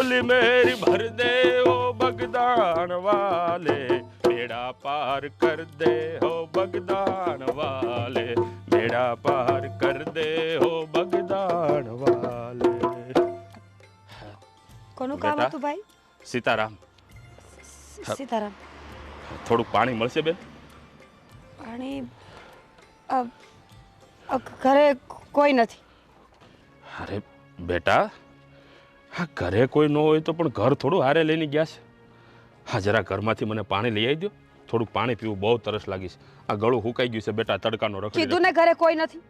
झोली मेरी भर दे ओ बगदान वाले, बेड़ा पार कर दे हो बगदान वाले, बेड़ा पार कर दे हो बगदान वाले। કોનું કામ હતું ભાઈ? સીતારામ. સીતારામ. થોડુંક પાણી મળશે બેન? પાણી ઘરે કોઈ નથી. અરે બેટા, હા ઘરે કોઈ ન હોય તો પણ ઘર થોડું હારે લઈને ગયા છે. હા જરા ઘરમાંથી મને પાણી લઈ આવી દો. થોડુંક પાણી પીવું, બહુ તરસ લાગી છે. આ ગળું હુકાઈ ગયું છે બેટા, તડકાનો રખડી. કીધું ને ઘરે કોઈ નથી.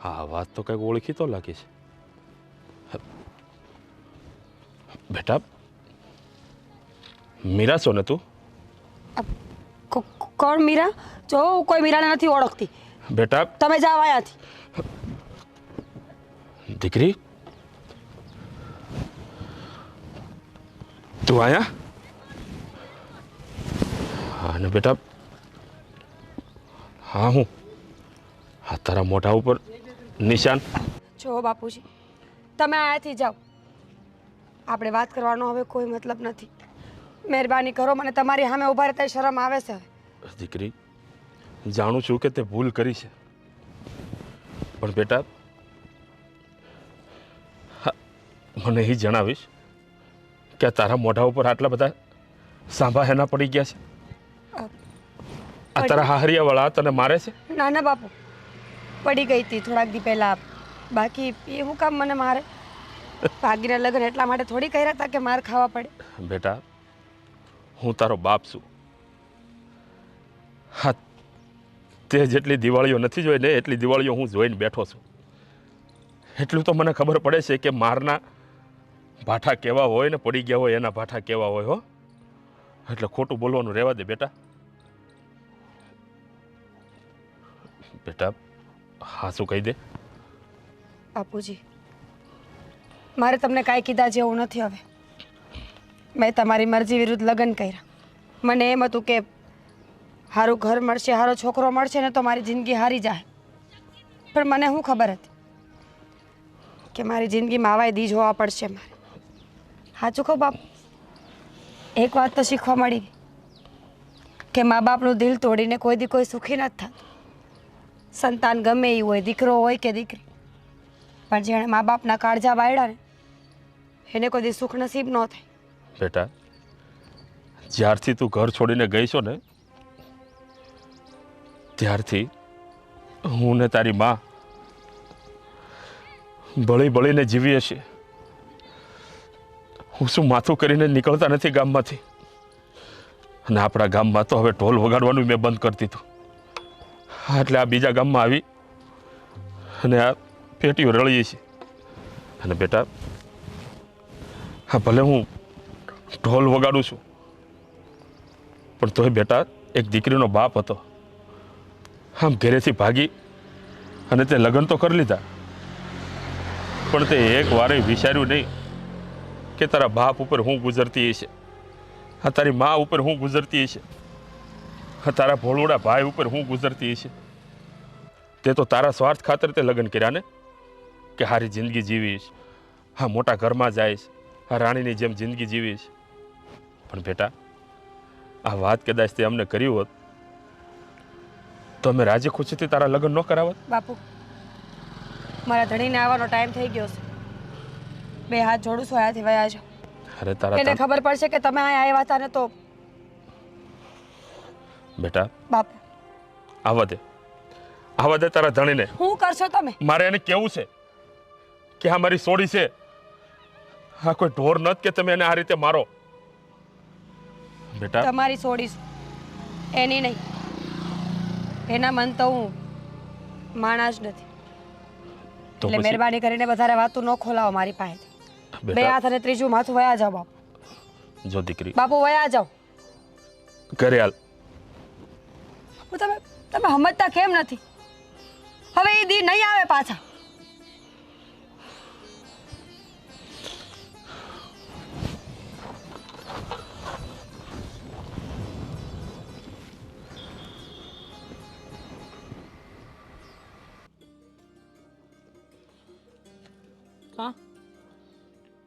હા વાત તો કંઈક ઓળખી તો લાગી છે. બેટા મીરા છો ને તું? કોણ મીરા? જો હું કોઈ મીરાને નથી ઓળખતી. બેટા તમે જાઓ અહીંયાથી. દીકરી તું આયા? હા ને બેટા, હા હું હા તારા મોઢા ઉપર નિશાન. જો બાપુજી, તમે અહીંયાથી જાઓ. આપણે વાત કરવાનો હવે કોઈ મતલબ નથી. મહેરબાની કરો, મને તમારી સામે ઊભા રહેતા શરમ આવે છે. દીકરી જાણું છું કે તે ભૂલ કરી છે, પણ બેટા મને એ જણાવીશ કે તારા મોઢા ઉપર આટલા બધા સાંભા હેના પડી ગયા છે? આ તારા હાહરિયાવાળા તને મારે છે? ના ના બાપુ, પડી ગઈ હતી થોડાક દી પહેલા. બાકી એ હું કામ મને મારે? ભાગીના લગ્ન એટલા માટે થોડી કર્યા હતા કે માર ખાવા પડે. બેટા હું તારો બાપ છું. હા તે જેટલી દિવાળીઓ નથી જોઈ ને એટલી દિવાળીઓ હું જોઈને બેઠો છું. એટલું તો મને ખબર પડે છે કે મારના ભાઠા કેવા હોય ને પડી ગયા હોય એના ભાઠા કેવા હોય. હો એટલે ખોટું બોલવાનું રહેવા દે બેટા. બેટા હા શું કહી દે. બાપુજી, મારે તમને કાંઈ કીધા જેવું નથી. હવે મેં તમારી મરજી વિરુદ્ધ લગ્ન કર્યા. મને એમ હતું કે સારું ઘર મળશે, સારો છોકરો મળશે ને તો મારી જિંદગી હારી જાય. પણ મને શું ખબર હતી કે મારી જિંદગીમાં આવાય દી જોવા પડશે મારે. સાચું કહું બાપ, એક વાત તો શીખવા મળી કે મા બાપનું દિલ તોડીને કોઈ દી કોઈ સુખી નથી થતું. સંતાન ગમે એ હોય, દીકરો હોય કે દીકરી, પણ જેણે મા બાપના કાળજા વાળ્યા ને એને કોઈ દી સુખ નસીબ ન થાય. બેટા જ્યારથી તું ઘર છોડીને ગઈ છો ને ત્યારથી હું ને તારી માં બળી બળીને જીવીએ છીએ. હું શું માથું કરીને નીકળતા નથી ગામમાંથી? અને આપણા ગામમાં તો હવે ઢોલ વગાડવાનું મેં બંધ કરી દીધું. એટલે આ બીજા ગામમાં આવી અને આ પેટીઓ રળીએ છીએ. અને બેટા હા ભલે હું ઢોલ વગાડું છું, પણ તોય બેટા એક દીકરીનો બાપ હતો. આમ ઘરેથી ભાગી અને તે લગ્ન તો કરી લીધા, પણ તે એક વારે વિચાર્યું નહીં કે તારા બાપ ઉપર હું ગુજરતી હશે, હા તારી મા ઉપર હું ગુજરતી હશે, હા તારા ભોળુડા ભાઈ ઉપર હું ગુજરતી હશે. તે તો તારા સ્વાર્થ ખાતર તે લગ્ન કર્યા ને કે હારી જિંદગી જીવીશ, હા મોટા ઘરમાં જઈશ, હા રાણીની જેમ જિંદગી જીવીશ. પણ બેટા આ વાત કદાચ તે અમને કર્યું હોત તો અમે રાજી ખુશીથી તારા લગ્ન ન કરાવત. બાપુ, મારા ધણીને આવવાનો ટાઈમ થઈ ગયો છે. બે હાથ જોડું છું, અહીંયાથી વયા જાઓ. અરે તારા એને ખબર પડશે કે તમે અહીંયા આવ્યા હતા ને તો. બેટા બાપુ આવા દે તારા ધણીને. શું કરશો તમે? મારે એને કેવું છે કે આ મારી સોડી છે, હા કોઈ ઢોર નત કે તમે એને આ રીતે મારો. બેટા તમારી છોડીશ, એની નહીં. એના મન તો હું માણસ નથી. એટલે મહેરબાની કરીને વધારે વાતું ન ખોલાવો મારી પાસે. બે હાથ અને ત્રીજું માથું વયા જાઓ બાપુ. જો દીકરી બાપુ વયા જાઓ ઘરે હાલ. તમે સમજતા કેમ નથી? હવે એ દી નહીં આવે પાછા.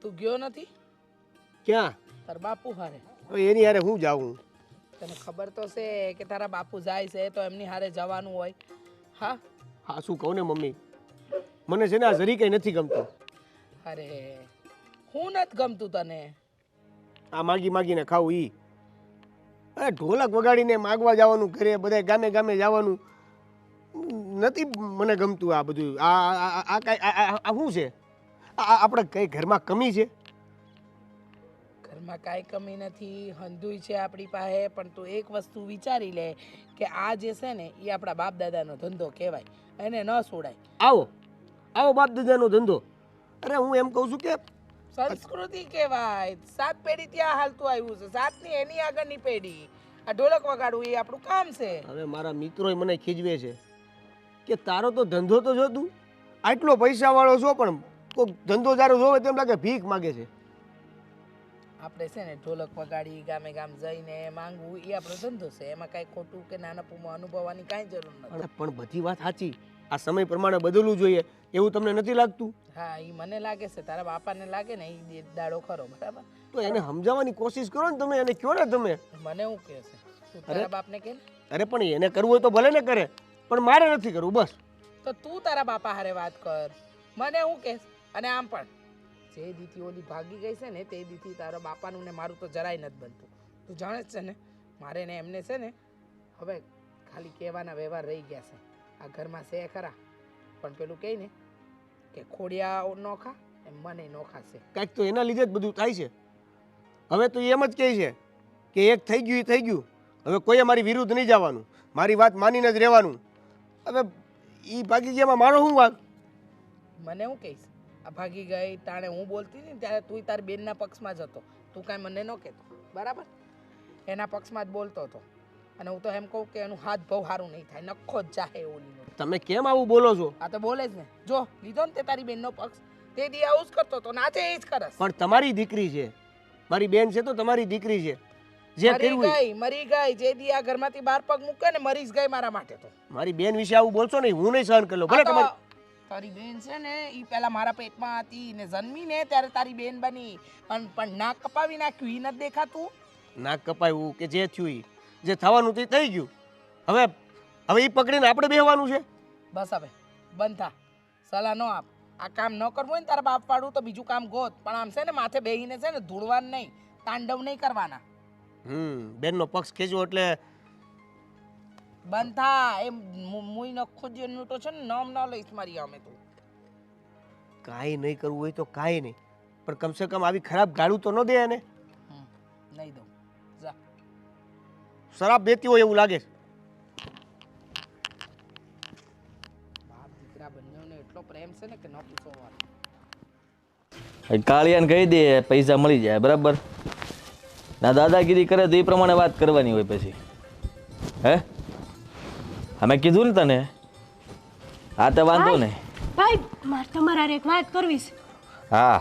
તું ગયો નથી ક્યાં? તાર બાપુ હારે? હવે એની હારે હું જાઉં? તને ખબર તો છે કે તારા બાપુ જાય છે તો એમની હારે જવાનું હોય. હા હા શું કહું ને મમ્મી, મને છે ને આ જરી કંઈ નથી ગમતું. અરે હું નથી ગમતું તને? આ માગી માગીને ખાવું ઈ. અરે ઢોલક વગાડીને માગવા જવાનું, ઘરે બધા ગામે ગામે જવાનું નથી મને ગમતું. આ બધું આ શું છે? આપણે કઈ ઘરમાં કમી છે? ઘરમાં કાંઈ કમી નથી, હંધુય છે આપણી પાસે. પણ તું એક વસ્તુ વિચારી લે કે આ જે છે ને એ આપણા બાપ દાદાનો ધંધો કહેવાય, એને ન છોડાય. આવો આવો બાપ દાદાનો ધંધો. અરે હું એમ કહું છું કે સંસ્કૃતિ કહેવાય. 7 પેઢી ત્યાં હાલતું આવ્યું છે, 7ની એની આગળની પેઢી. આ ઢોલક વગાડવું એ આપણું કામ છે. હવે મારા મિત્રોય મને ખીજવે છે કે તારો તો ધંધો તો જો તું આટલો પૈસાવાળો છો પણ કોઈક ધંધો તારો જોવે તેમ લાગે ભીખ માગે છે. આપણે છે ને ઢોલક વગાડી ગામે ગામ જઈને માંગવું એ આપણો ધંધો છે. એમાં કાંઈ ખોટું કે નાના પૂમાં અનુભવવાની કાંઈ જરૂર નથી. પણ બધી વાત સાચી, આ સમય પ્રમાણે બદલવું જોઈએ એવું તમને નથી લાગતું? હા એ મને લાગે છે, તારા બાપાને લાગે ને એ દાડો ખરો, બરાબર? તો એને સમજાવવાની કોશિશ કરો ને તમે, એને કહો ને તમે. મને એવું કહે છે તું તારા બાપને કે. અરે પણ એને કરવું હોય તો ભલે ને કરે, પણ મારે નથી કરવું બસ. તો તું તારા બાપા હારે વાત કર, મને હું કહેશ. અને આમ પણ જે દીથી ઓલી ભાગી ગઈ છે ને તે દીથી તારા બાપાનું ને મારું તો જરાય નથી બનતું. તું જાણે જ છે ને મારે ને એમને છે ને હવે ખાલી કહેવાના વ્યવહાર રહી ગયા છે. આ ઘરમાં છે ખરા, પણ પેલું કહે ને કે ખોડિયા નોખા એમ મને નોખા છે. કાંઈક તો એના લીધે જ બધું થાય છે. હવે તો એમ જ કહે છે કે એક થઈ ગયું એ થઈ ગયું, હવે કોઈએ મારી વિરુદ્ધ નહીં જવાનું, મારી વાત માનીને જ રહેવાનું. હવે એ ભાગી ગયામાં મારો શું વાંક? મને હું કહીશ આ ભાગી ગઈ તાણે હું બોલતી હતી ને ત્યારે તું તારી બેનના પક્ષમાં જ હતો. તું કાંઈ મને ન કહેતો, બરાબર? એના પક્ષમાં જ બોલતો હતો. અને હું તો એમ કહું કે એનું હાથ બહુ સારું નહીં થાય, નખો જ જાહે ઓલીનો. તમે કેમ આવું બોલો છો? આ તો બોલે જ ને. જો લીધો ને તે તારી બેનનો પક્ષ, તે દી આવું જ કરતો હતો, નાચે એ જ કરસ. પણ તમારી દીકરી છે, મારી બેન છે તો તમારી દીકરી છે. જે મરી ગઈ જે દી આ ઘરમાંથી બહાર પગ મૂકે ને મરી જ ગઈ મારા માટે. તો મારી બેન વિશે આવું બોલશો નહીં, હું નહીં સહન કરી લઉં. ભલે તમારી તારી બેન છે ને એ પેલા મારા પેટમાં હતી ને જન્મી ને ત્યારે તારી બેન બની, પણ નાક કપાવી નાખ્યું એ નથી દેખાતું? નાક કપાયું કે જે થયું ઈ, જે થવાનું તે થઈ ગયું. હવે હવે એ પકડીને આપણે બેહવાનું છે? બસ હવે બંધ થા, સલાહ ન આપ. આ કામ ન કરવું હોય ને તારા બાપ વાળું તો બીજું કામ ગોત. પણ આમ છે ને માથે બેહીને છે ને ધૂળવાનું નહીં, તાંડવ નહીં કરવાના. બેનનો પક્ષ ખેંચવો એટલે બંધ થા. એ મુઈ નખો જેનું તો છે ને નામ ન લઈશ મારી અમે તો. કાંઈ નહીં કરવું હોય તો કાંઈ નહીં, પણ કમસે કમ આવી ખરાબ ગાળું તો ન દે એને. નહીં દઉં. જા. શરાબ દેતી હોય એવું લાગે છે. બાપ દીકરા બંનેને એટલો પ્રેમ છે ને કે ન પૂછો વાત. કાળિયાને કહી દે પૈસા મળી જાય, બરાબર? ના દાદાગીરી કરે તો એ પ્રમાણે વાત કરવાની હોય પછી. હે અમે કીધું ને તને. હા તો વાંધો નહીં. ભાઈ મારે તમારા એક વાત કરવી છે. હા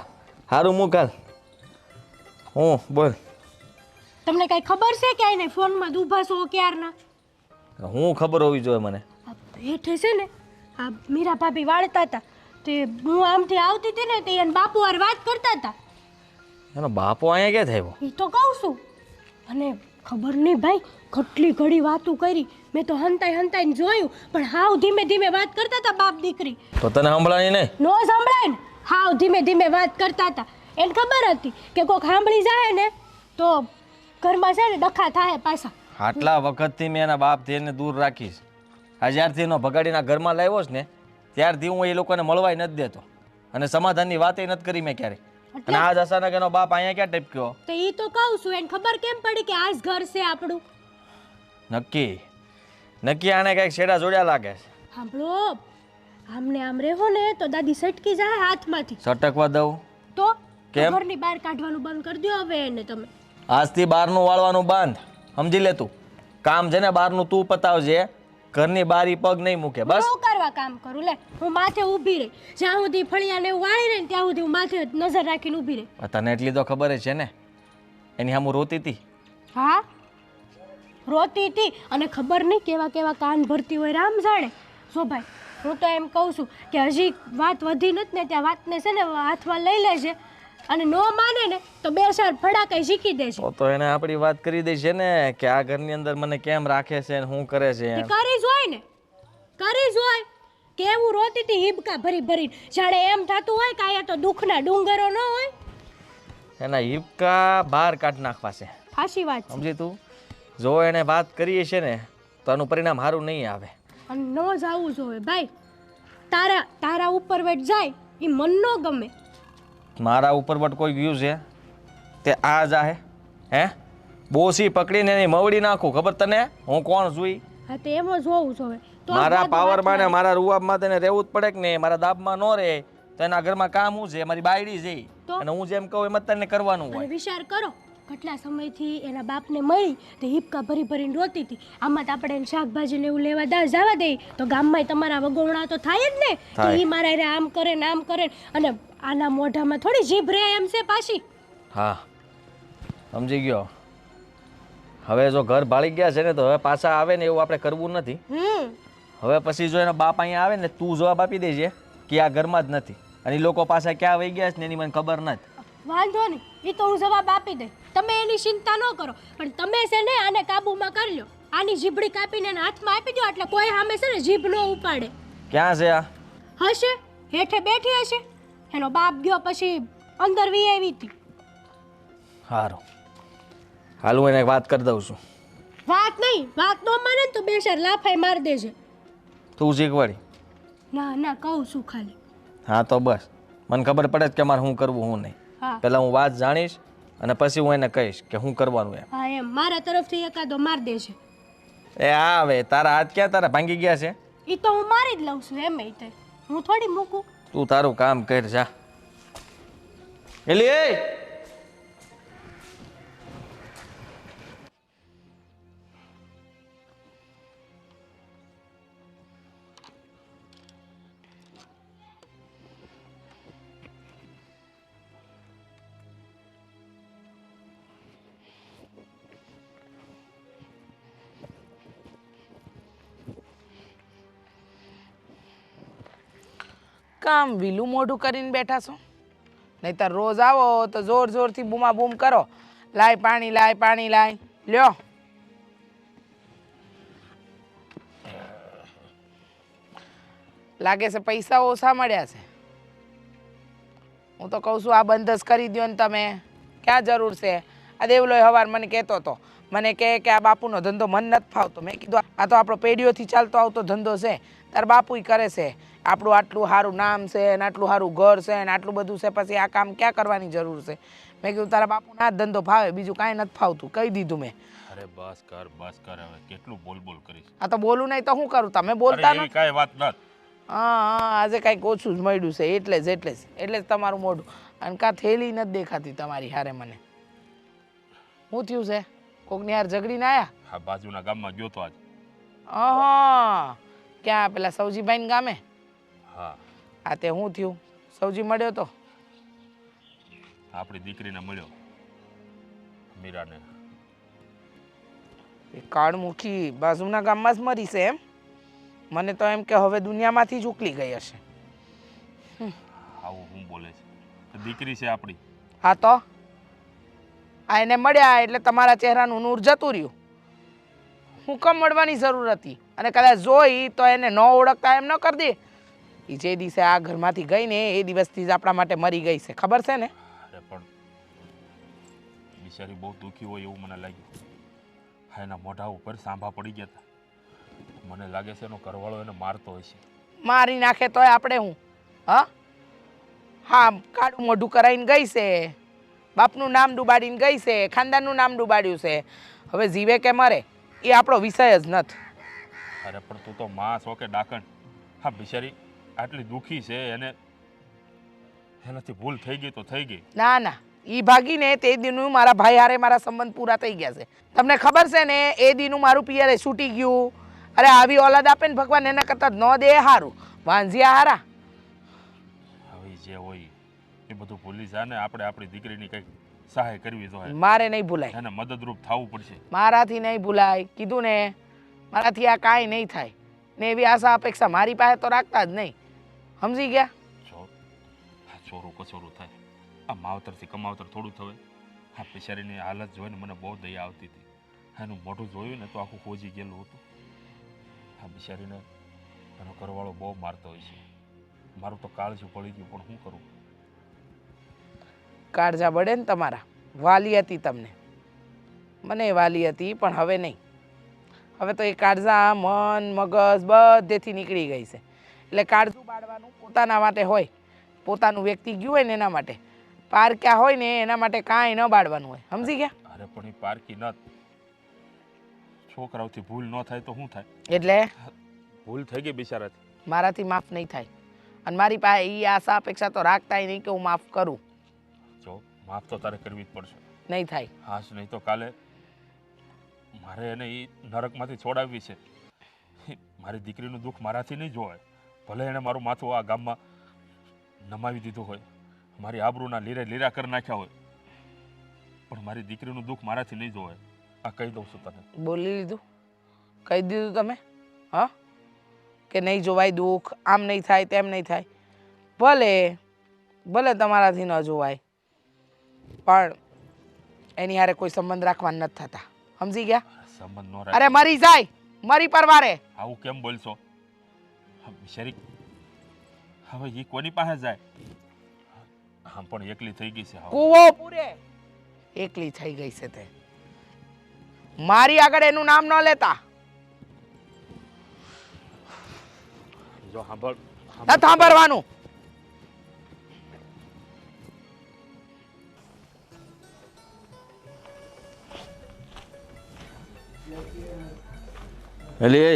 સારું મુકાલ. હું બોલ. તમને કઈ ખબર છે કે આને ફોનમાં ઊભા છો ક્યારના? હું ખબર હોવી જોઈએ મને. આ હેઠે છે ને આ મીરા ભાભી વાળતા હતા, તે હું આમથી આવતી હતી ને તે એના બાપુ હારે વાત કરતા હતા. એનો બાપો અહીંયા ક્યાં થયો? એ તો કહું છું. અને ખબર નહીં ભાઈ કેટલી ઘડી વાતું કરી, મેં તો હંતાઈ હંતાઈને જોયું, પણ હાવ ધીમે ધીમે વાત કરતા હતા બાપ દીકરી. તો તને સંભળાય નહીં? નો સંભળાય ને, હાવ ધીમે ધીમે વાત કરતા હતા. એને ખબર હતી કે કોઈક સાંભળી જાય ને તો ઘરમાં છે ને ડખા થાય પાછા. આટલા વખતથી મેં એના બાપથી એને દૂર રાખીશ. આ જ્યારથી એનો ભગાડીના ઘરમાં લાવ્યો છે ને ત્યારથી હું એ લોકોને મળવાય નથી દેતો, અને સમાધાનની વાતે નથી કરી મેં ક્યારે. અને આજ અચાનક એનો બાપ અહીંયા ક્યાં ટપક્યો? તો એ તો કહું છું, એને ખબર કેમ પડી કે આજ ઘર છે આપણું? નક્કી આને કઈક છેડા જોડ્યા લાગે છે. સાંભળો, આમને આમ રહેવો ને તો દાદી સટકી જાય હાથમાંથી. સટકવા દઉં તો કેમ? ઘરની બહાર કાઢવાનું બંધ કરી દો હવે એને તમે. આજથી બહારનું વાળવાનું બંધ, સમજી લે તું. કામ છે ને બહારનું તું પતાવજે, ઘરની બારી પગ નહીં મૂકે બસ. હું કરવા કામ કરું લે, હું માથે ઊભી રહી. જ્યાં સુધી ફળિયાને એવું વાળી રહે ને ત્યાં સુધી હું માથે નજર રાખીને ઊભી રહી. તને એટલી તો ખબર જ છે ને એની સામું રોતી હતી. હા રોતી હતી, અને ખબર નહીં કેવા કેવા કાન ભરતી હોય રામ જાણે. જો ભાઈ હું તો એમ કહું છું કે હજી વાત વધી નથી ને ત્યાં વાતને છે ને હાથમાં લઈ લેજે, અને નો માને ને તો બે ચાર ફડાકાઈ શીખી દેશે. તો એને આપણી વાત કરી દઈ છે ને કે આ ઘરની અંદર મને કેમ રાખે છે ને શું કરે છે તે એમ. કરી જોય ને, કરી જોય. કેવું રોતી હતી હિબકા ભરી ભરીને, જાણે એમ થતું હોય કે અહીંયા તો દુઃખના ડુંગરો ન હોય. એના હિપકા બહાર કાઢ નાખવા છે, સાચી વાત છે. સમજી તું? જો એને વાત કરીએ છે ને તો આનું પરિણામ સારું નહીં આવે. અને ન જાવું જોઈએ ભાઈ. તારા ઉપર વેટ જાય એ મન ન ગમે. મારા ઉપર બટ કોઈ ગયું છે તે આ જાહે હે બોસી પકડીને એની મવડી નાખું, ખબર તને હું કોણ છું? હા તો એમ જ હોવું જોઈએ. તો જ મારા બધું પાવરમાં ને વાત મારા રૂઆબમાં તેને રહેવું જ પડે કે નહીં? મારા દાબમાં ન રહે તો એના ઘરમાં કામ શું છે? મારી બાયડી છે તો? અને હું જેમ કહું એમ જ તને કરવાનું અને હોય. વિચાર કરો કેટલા સમયથી એના બાપને મળી તે હિપકા ભરી ભરીને રોતી હતી. આમાં તો આપણે એને શાકભાજી ને એવું લેવા જવા દઈએ તો ગામમાં તમારા વગોવણા તો થાય જ ને કે થાય. ઈ મારા હારે આમ કરે ને આમ કરે ને. અને આના મોઢામાં થોડી જીભ રહે એમ છે પાછી. હા સમજી ગયો. હવે જો ઘર ભાળી ગયા છે ને તો હવે પાછા આવે ને એવું આપણે કરવું નથી. હવે પછી જો એનો બાપ અહીંયા આવે ને તું જવાબ આપી દેજે કે આ ઘરમાં જ નથી અને એ લોકો પાછા ક્યાં વહી ગયા છે ને એની મને ખબર નથી. વાંધો નહીં, એ તો હું જવાબ આપી દઈ. તમે એની ચિંતા ન કરો, પણ તમે છે ને આને કાબૂમાં કરી લો. આની જીભડી કાપીને એના હાથમાં આપી દો એટલે કોઈ સામે છે ને જીભ ન ઉપાડે. ક્યાં છે આ? હશે હેઠે બેઠી હશે. એનો બાપ ગયો પછી અંદર વી આવી હતી. સારું હાલ હું એને એક વાત કરી દઉં છું. વાત નહીં, વાત ન માને ને તો બે ચાર લાફાઈ માર દેજે. તું શીખવાડી. ના ના કહું છું ખાલી. હા તો બસ મને ખબર પડે જ કે મારે શું કરવું શું નહીં. હા પહેલા હું વાત જાણીશ અને પછી હું એને કહીશ કે શું કરવાનું એમ. હા એમ મારા તરફથી એકાદો માર દેજે. એ હા હવે તારા હાથ ક્યાં તારા ભાંગી ગયા છે? એ તો હું મારી જ લઉં છું એમ તે. હું થોડી મૂકું. તું તારું કામ કર જા. એલી એ કામ વિલું મોઢું કરીને બેઠા છો? નહીંતર રોજ આવો તો જોર જોરથી બૂમા બૂમ કરો, લાય પાણી લાય પાણી લાય. લ્યો લાગે છે પૈસા ઓછા મળ્યા છે. હું તો કહું છું આ બંધ જ કરી દો ને તમે. ક્યાં જરૂર છે? આ દેવલોય હવાર મને કહેતો હતો, મને કહે કે આ બાપુનો ધંધો મન નથી ફાવતો. મેં કીધું આ તો આપણો પેઢીઓથી ચાલતો આવતો ધંધો છે, તાર બાપુય કરે છે. આપણું આટલું સારું નામ છે ને આટલું સારું ઘર છે ને આટલું બધું છે, પછી આ કામ ક્યાં કરવાની જરૂર છે? મેં કીધું તારા બાપુને આ જ ધંધો ફાવે, બીજું કાંઈ નથી ફાવતું. કહી દીધું મેં. અરે બસ કર હવે કેટલું બોલ બોલ કરીશ. આ તો બોલું નહીં તો શું કરું? તમે બોલતા અરે એવી નથી. કાંઈ વાત નથી. હા આજે કાંઈક ઓછું જ મળ્યું છે એટલે જ તમારું મોઢું. અને કાં થેલી નથી દેખાતી તમારી હારે મને. શું થયું છે? કોકની હાર ઝઘડીને આયા? હા બાજુના ગામમાં ગયો તો આજ. હા ક્યાં પેલા સૌજીભાઈ ગામે? હા આ તે શું થયું? સૌજી મળ્યો તો? આપણી દીકરીને મળ્યો મીરાને. એ કાળમુખી બાજુના ગામમાં જ મરી છે એમ? મને તો એમ કે હવે દુનિયામાંથી જ ઉકલી ગઈ હશે. આવું હું બોલે છે? દીકરી છે આપણી. હા તો આ એને મળ્યા એટલે તમારા ચહેરાનું નૂર જતું રહ્યું. હું કેમ મળવાની જરૂર હતી? અને કદાચ જોઈ તો એને ન ઓળખતા એમ ન કરી દે. એ જે દિવસે આ ઘરમાંથી ગઈ ને એ દિવસથી જ આપણા માટે મરી ગઈ છે, ખબર છે ને? અરે પણ બિચારી બહુ દુઃખી હોય એવું મને લાગ્યું. હા એના મોઢા ઉપર સાંભા પડી ગયા હતા. મને લાગે છે એનો ઘરવાળો એને મારતો હશે. મારી નાખે તોય આપણે હું હા કાળું મોઢું કરાવીને ગઈ છે, બાપનું નામ ડૂબાડીને ગઈ છે, ખાનદાનનું નામ ડૂબાડ્યું છે. હવે જીવે કે મરે એ આપણો વિષય જ નથી. અરે પણ તું તો માં છો કે ડાકણ? હા બિચારી આટલી દુઃખી છે, એનાથી ભૂલ થઈ ગઈ તો થઈ ગઈ. ના ના એ ભાગીને તે દીનું મારા ભાઈ હારે મારા સંબંધ પૂરા થઈ ગયા છે. તમને ખબર છે ને એ દીનું મારું પિયરે છૂટી ગયું. અરે આવી ઓલાદ આપે ને ભગવાન એના કરતાં ન દે સારું. વાંઝિયા હારા. હવે જે હોય એ બધું ભૂલી જા ને. આપણે આપણી દીકરીની કંઈક સહાય કરવી જોઈએ. મારે નહીં ભૂલાય. એને મદદરૂપ થવું પડશે. મારાથી નહીં ભૂલાય. કીધું ને મારાથી આ કાંઈ નહીં થાય ને એવી આશા અપેક્ષા મારી પાસે તો રાખતા જ નહીં. સમજી ગયા? જો આ ચોરું કચોરું થાય આ માવતરથી કમાવતર થોડું થવે. આ બિચારીની હાલત જોઈને મને બહુ દયા આવતી હતી. એનું મોઢું જોયું ને તો આખું ખોજી ગયેલું હતું. આ બિચારીને એનો ઘરવાળો બહુ મારતો હોય છે. મારું તો કાળજું પડી ગયું, પણ શું કરું? કાળજા બળે ને તમારા. વાલી હતી તમને, મને વાલી હતી, પણ હવે નહીં. હવે તો એ કાળજા મન મગજ બધેથી નીકળી ગઈ છે. એટલે કાળજું બાળવાનું પોતાના માટે હોય, પોતાનું વ્યક્તિ ગયું હોય ને એના માટે. પારક્યા હોય ને એના માટે કાંઈ ન બાળવાનું હોય, સમજી ગયા? અરે પણ એ પારકી ન છોકરાઓથી ભૂલ ન થાય તો શું થાય? એટલે ભૂલ થઈ ગઈ બિચારાથી. મારાથી માફ નહીં થાય. અને મારી પાસે એ આશા અપેક્ષા તો રાખતાય નહીં કે હું માફ કરું. જો માફ તો તારે કરવી જ પડશે. નહીં થાય. હાશ, નહીં તો કાલે મારે એને એ નરકમાંથી છોડાવવી છે. મારી દીકરીનું દુઃખ મારાથી નહીં જોવાય. ભલે એણે મારું માથું આ ગામમાં નમાવી દીધું હોય, મારી આબરૂના લીરા કરી નાખ્યા હોય, પણ મારી દીકરીનું દુઃખ મારાથી નહીં જોવાય. આ કહી દઉં છું તને. બોલી લીધું, કહી દીધું તમે. હા, કે નહીં જોવાય દુઃખ, આમ નહીં થાય તેમ નહીં થાય. ભલે ભલે તમારાથી ન જોવાય, પણ એની હારે કોઈ સંબંધ રાખવાના નથી થતા, સમજી ગયા? સંબંધ નો અરે મરી જાય, મરી પરવારે. આવું કેમ બોલશો? બિચારી હવે એ કોની પાસે જાય? આમ પણ એકલી થઈ ગઈ છે. કૂવો પૂરે એકલી થઈ ગઈ છે તે. મારી આગળ એનું નામ ન લેતા. જો સાંભળ, ન સાંભળવાનું. એલી એ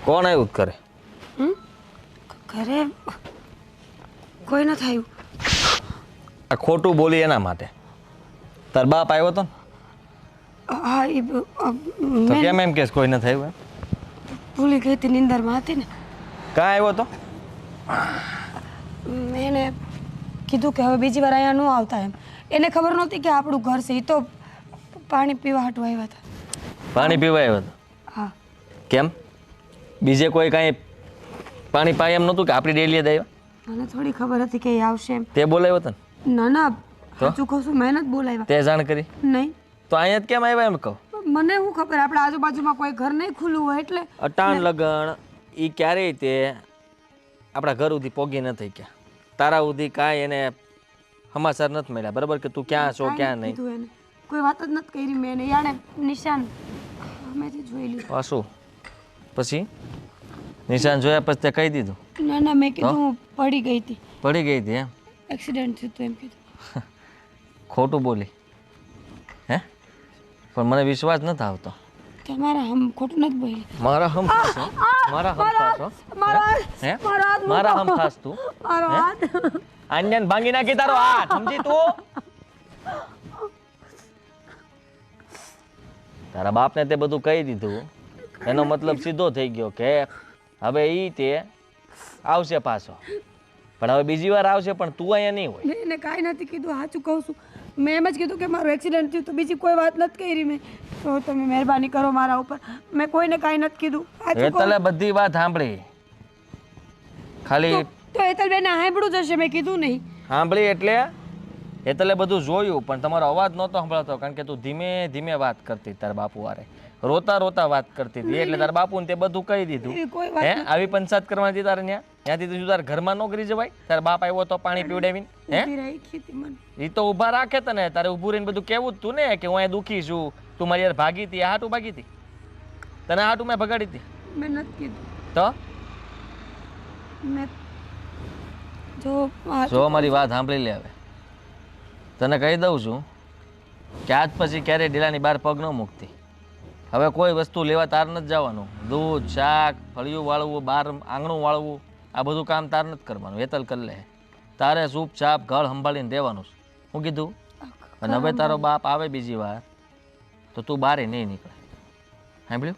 કોણ આવ્યું કરે? ઘરે કોઈ ન થયું. આ ખોટું બોલી એના માટે. તાર બાપ આવ્યો તો ને? હા, એ તો કેમ એમ કેસ કોઈ ન થયું? એમ ભૂલી ગઈ હતી, નિંદરમાં હતી ને. કાં આવ્યો તો? એને કીધું કે હવે બીજી વાર અહીંયા ન આવતા એમ. એને ખબર નહોતી કે આપણું ઘર છે. એ તો પાણી પીવા હાટું આવ્યા હતા. પાણી પીવા આવ્યો તો? હા. કેમ? બીજે કોઈ કાંઈ પાણી પાય એમ નહોતું કે આપણી ડેલીએ જ આવ્યા? મને થોડી ખબર હતી કે એ આવશે એમ. તે બોલાવ્યો તને? ના ના, સાચું કહું છું, મહેનત બોલાવ્યા. તે જાણ કરી? નહીં. તો અહીંયા જ કેમ આવ્યા એમ કહું? મને શું ખબર, આપણા આજુબાજુમાં કોઈ ઘર નહીં ખુલ્લું હોય એટલે. અટાણ લગણ એ ક્યારેય તે આપણા ઘર સુધી પોગી નથી ગયા. તારા સુધી કાંઈ એને સમાચાર નથી મળ્યા, બરાબર? કે તું ક્યાં છો ક્યાં નહીં. કીધું એને કોઈ વાત જ નથી કરી મેં. યાણે નિશાન અમેથી જોઈ લીધું. પાછું પછી નિશાન જોયા પછી તે કહી દીધું? ના ના, મેં કીધું હું પડી ગઈ હતી. પડી ગઈ હતી એમ? એક્સિડન્ટ થયું હતું એમ કીધું. ખોટું બોલી હે? પણ મને વિશ્વાસ નથી આવતો. તમારા હમ ખોટું નથી બોલી. મારા હમ ખાસ હો? મારા હમ ખાસ હો? હે? મારા હમ ખાસ તું? આન્યન ભાંગી નાખી તારો હાથ, સમજી તું? તારા બાપને તે બધું કહી દીધું, એનો મતલબ સીધો થઈ ગયો કે હવે ઈ તે આવશે પાછો, પણ હવે બીજી વાર આવશે, પણ તું અહીંયા નહીં હોય. મેં એને કાંઈ નથી કીધું, સાચું કહું છું. મેં એમ જ કીધું કે મારું એક્સિડન્ટ થયું, તો બીજી કોઈ વાત નથી કરી મેં. તો તમે મહેરબાની કરો મારા ઉપર. મેં કોઈને કાંઈ નથી કીધું. હેતલે બધી વાત સાંભળી, ખાલી તો હેતલબેને સાંભળ્યું જ હશે, મેં કીધું નહીં. સાંભળી એટલે હેતલે બધું જોયું, પણ તમારો અવાજ નહોતો સંભળાતો, કારણ કે તું ધીમે ધીમે વાત કરતી તારા બાપુ વારે, રોતા રોતા વાત કરતી હતી. એટલે તારા બાપુને તે બધું કહી દીધું. હે? આવી પંચાયત કરવાની તારે ત્યાંથી તું તારા ઘરમાં નોકરી જવાય? તારા બાપ આવ્યો તો પાણી પીવડાવીને? હે? એ તો ઊભા રાખે તને, તારે ઊભું રહીને બધું કેવું જ તું ને કે હું અહીંયા દુઃખી છું, તું મારી યાર ભાગી હતી. હાટું ભાગી હતી? તને હાટું મેં ભગાડી હતી? મેં નથી કીધું. તો મેં જો મારી વાત સાંભળી લે. હવે તને કહી દઉં છું કે આજ પછી ક્યારેય ઢીલાની બહાર પગ ન મૂકતી. હવે કોઈ વસ્તુ લેવા તાર નથી જવાનું. દૂધ, શાક, ફળિયું વાળવું, બહાર આંગણું વાળવું, આ બધું કામ તાર નથી કરવાનું. હેતલ કરી લે. તારે ચૂપચાપ ઘર સંભાળીને દેવાનું છે. હું કીધું? અને હવે તારો બાપ આવે બીજી વાર તો તું બહાર નહીં નીકળે, સાંભળ્યું?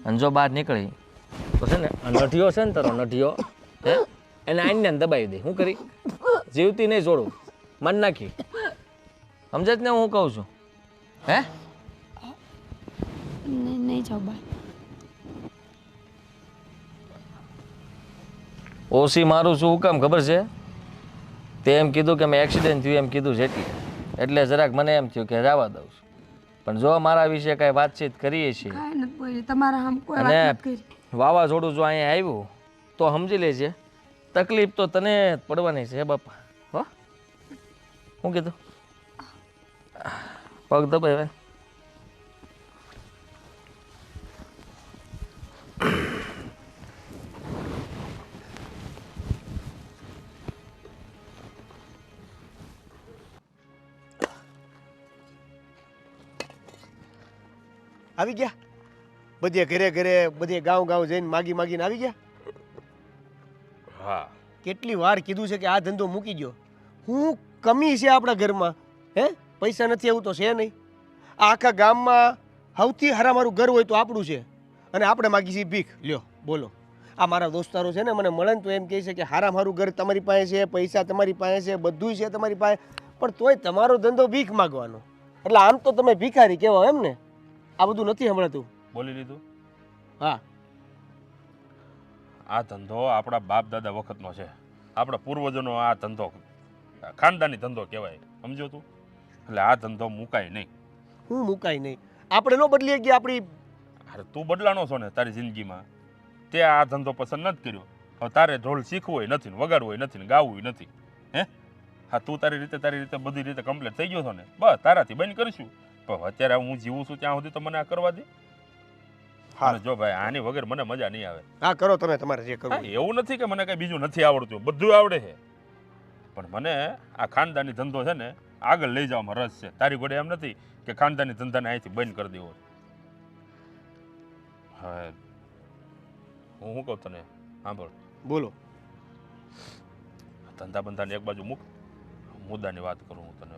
અને જો બહાર નીકળી તો છે ને નઠિયો છે ને તારો નઠિયો, હે, એને આઈને દબાવી દે. શું કરી? જીવતી નહીં છોડું, મન નાખી. સમજે જ ને હું કહું છું? હે નહીં જાઉં બા. ઓછી મારું શું કામ ખબર છે? તે એમ કીધું કે મેં એક્સિડન્ટ થયું એમ કીધું છે એટલે જરાક મને એમ થયું કે જવા દઉં છું. પણ જો મારા વિશે કાંઈ વાતચીત કરીએ છીએ કાંઈ નથી બોલી, તમારા આમ કોઈ વાત અને નથી કરી. વાવાઝોડું જો અહીંયા આવ્યું તો સમજી લેજે તકલીફ તો તને જ પડવાની છે બાપા. હો શું કીધું? પગ દબાય ભાઈ. આવી ગયા બધે ઘરે ઘરે બધે ગાંવ ગાંવ જઈને માગી માગીને આવી ગયા. હા કેટલી વાર કીધું છે કે આ ધંધો મૂકી ગયો. હું કમી છે આપણા ઘરમાં? હે પૈસા નથી એવું તો છે નહીં. આ આખા ગામમાં સૌથી હારામારું ઘર હોય તો આપણું છે અને આપણે માગી છીએ ભીખ. લ્યો બોલો. આ મારા દોસ્તારો છે ને મને મળે ને તો એમ કહે છે કે હારામારું ઘર તમારી પાસે છે, પૈસા તમારી પાસે છે, બધુંય છે તમારી પાસે, પણ તોય તમારો ધંધો ભીખ માગવાનો. એટલે આમ તો તમે ભિખારી કહેવાય એમ ને? આ બધું નથી સંભળાતું? બોલી લીધું. હા, આ ધંધો આપણા બાપ દાદા વખતનો છે. આપણા પૂર્વજોનો આ ધંધો ખાનદાની ધંધો કહેવાય, સમજો તું? એટલે આ ધંધો મુકાય નહીં. હું મુકાય નહીં? આપણે ન બદલી ગયા આપણી. અરે તું બદલાનો છો ને તારી જિંદગીમાં. તે આ ધંધો પસંદ નથી કર્યો. હવે તારે ઢોલ શીખવું નથી ને વગાડવું નથી ને ગાવું નથી. હે હા, તું તારી રીતે બધી રીતે કમ્પ્લીટ થઈ ગયો છો ને, બસ તારાથી બંધ કરીશું. પણ અત્યારે હું જીવું છું ત્યાં સુધી તો મને આ કરવા દે. હા જો ભાઈ આની વગર મને મજા નહીં આવે. હા, કરો તમે તમારે જે હા, કરવું. એવું નથી કે મને કઈ બીજું નથી આવડતું, બધું આવડે છે. પણ મને આ ખાનદાની ધંધો છે ને આગળ લઈ જવામાં રસ છે. તારી ઘોડે એમ નથી કે ખાનદાની ધંધાને અહીંથી બંધ કરી દેવો. હવે હું શું કહું તને, સાંભળ. બોલો. ધંધા બંધાને એક બાજુ મૂક, મુદ્દાની વાત કરું હું તને.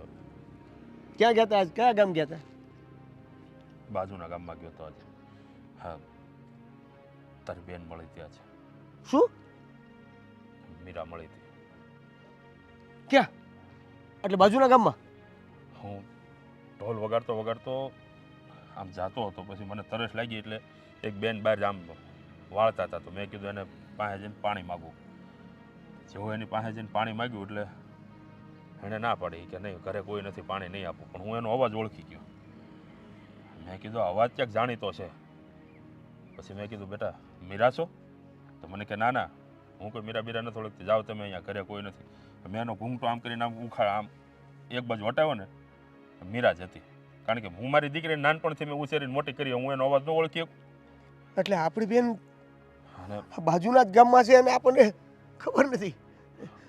ક્યાં ગયા હતા આજ? કયા ગામ ગયા હતા? બાજુના ગામમાં ગયો તો આજે. હા, તારી બેન મળી ત્યાં છે. શું? મીરા મળી હતી. ક્યાં? એટલે બાજુના ગામમાં? હું ઢોલ વગાડતો આમ જાતો હતો, પછી મને તરસ લાગી એટલે એક બેન બહાર આમ વાળતા હતા, તો મેં કીધું એને પાસે જઈને પાણી માગું. જેવું એની પાસે જઈને પાણી માગ્યું એટલે એણે ના પાડી કે નહીં, ઘરે કોઈ નથી, પાણી નહીં આપું. પણ હું એનો અવાજ ઓળખી ગયો. મેં કીધું અવાજ ક્યાંક જાણીતો છે. પછી મેં કીધું બેટા મીરા છો? તો મને કે ના ના, હું કોઈ મીરા બીરા નથી ઓળખતી, જાઓ તમે, અહીંયા ઘરે કોઈ નથી. મેં એનો ઘૂંઘટો આમ કરીને આમ આમ એક બાજુ હટાવ્યો ને, મીરા જ હતી. કારણ કે હું મારી દીકરીને નાનપણથી મેં ઉછેરીને મોટી કરી, હું એનો અવાજ ન ઓળખી શકું. એટલે આપણી બેન અને બાજુના જ ગામમાં છે અને આપણને ખબર નથી.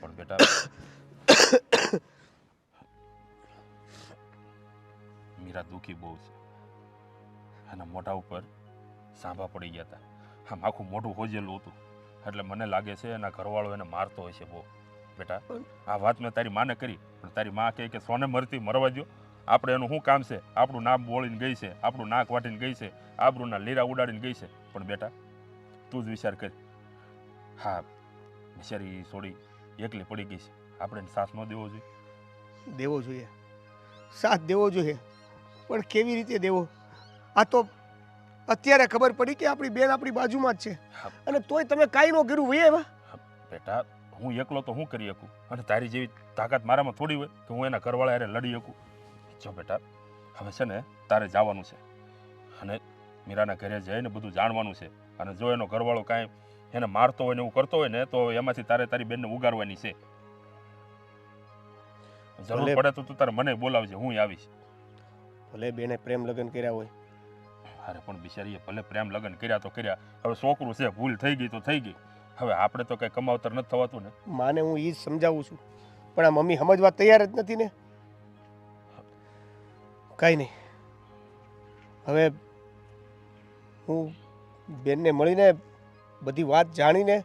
પણ બેટા મીરા દુઃખી બહુ છે. એના મોઢા ઉપર સાંભા પડી ગયા હતા. આમ આખું મોઢું હોજેલું હતું. એટલે મને લાગે છે એના ઘરવાળો એને મારતો હોય છે બહુ. બેટા આ વાત મેં તારી માને કરી, પણ તારી માં કહે કે સોને મરતી મરવા દો. આપણે એનું શું કામ છે? આપણું નામ બોળીને ગઈ છે, આપણું નાક વાટીને ગઈ છે, આબરૂના લીરા ઉડાડીને ગઈ છે. પણ બેટા તું જ વિચાર કર. હા, બિચારી છોડી એકલી પડી ગઈ છે. આપણે એને સાથ ન દેવો જોઈએ? દેવો જોઈએ, સાથ દેવો જોઈએ, પણ કેવી રીતે દેવો? આ તો અત્યારે ખબર પડી કે આપણી બેન આપણી બાજુમાં જ છે અને તોય તમે કાંઈ ન કર્યું ભાઈ એવા. બેટા હું એકલો તો હું કરી શકું, અને તારી જેવી તાકાત મારામાં થોડી હોય કે હું એના ઘરવાળા હારે લડી શકું. જો બેટા હવે છે ને તારે જવાનું છે અને મીરાના ઘરે જઈને બધું જાણવાનું છે. અને જો એનો ઘરવાળો કાંઈ એને મારતો હોય ને એવું કરતો હોય ને, તો એમાંથી તારે તારી બેનને ઉગારવાની છે. જરૂર પડે તો તું તારે મને બોલાવજે, હું આવીશ. ભલે બેને પ્રેમ લગ્ન કર્યા હોય. અરે પણ બિચારીએ ભલે પ્રેમ લગ્ન કર્યા તો કર્યા, હવે છોકરું છે, ભૂલ થઈ ગઈ તો થઈ ગઈ. હવે આપણે તો કંઈ કમાવતર નથી થવાતું ને. માને હું એ જ સમજાવું છું, પણ આ મમ્મી સમજવા તૈયાર જ નથી ને. કાંઈ નહીં, હવે હું બેનને મળીને બધી વાત જાણીને.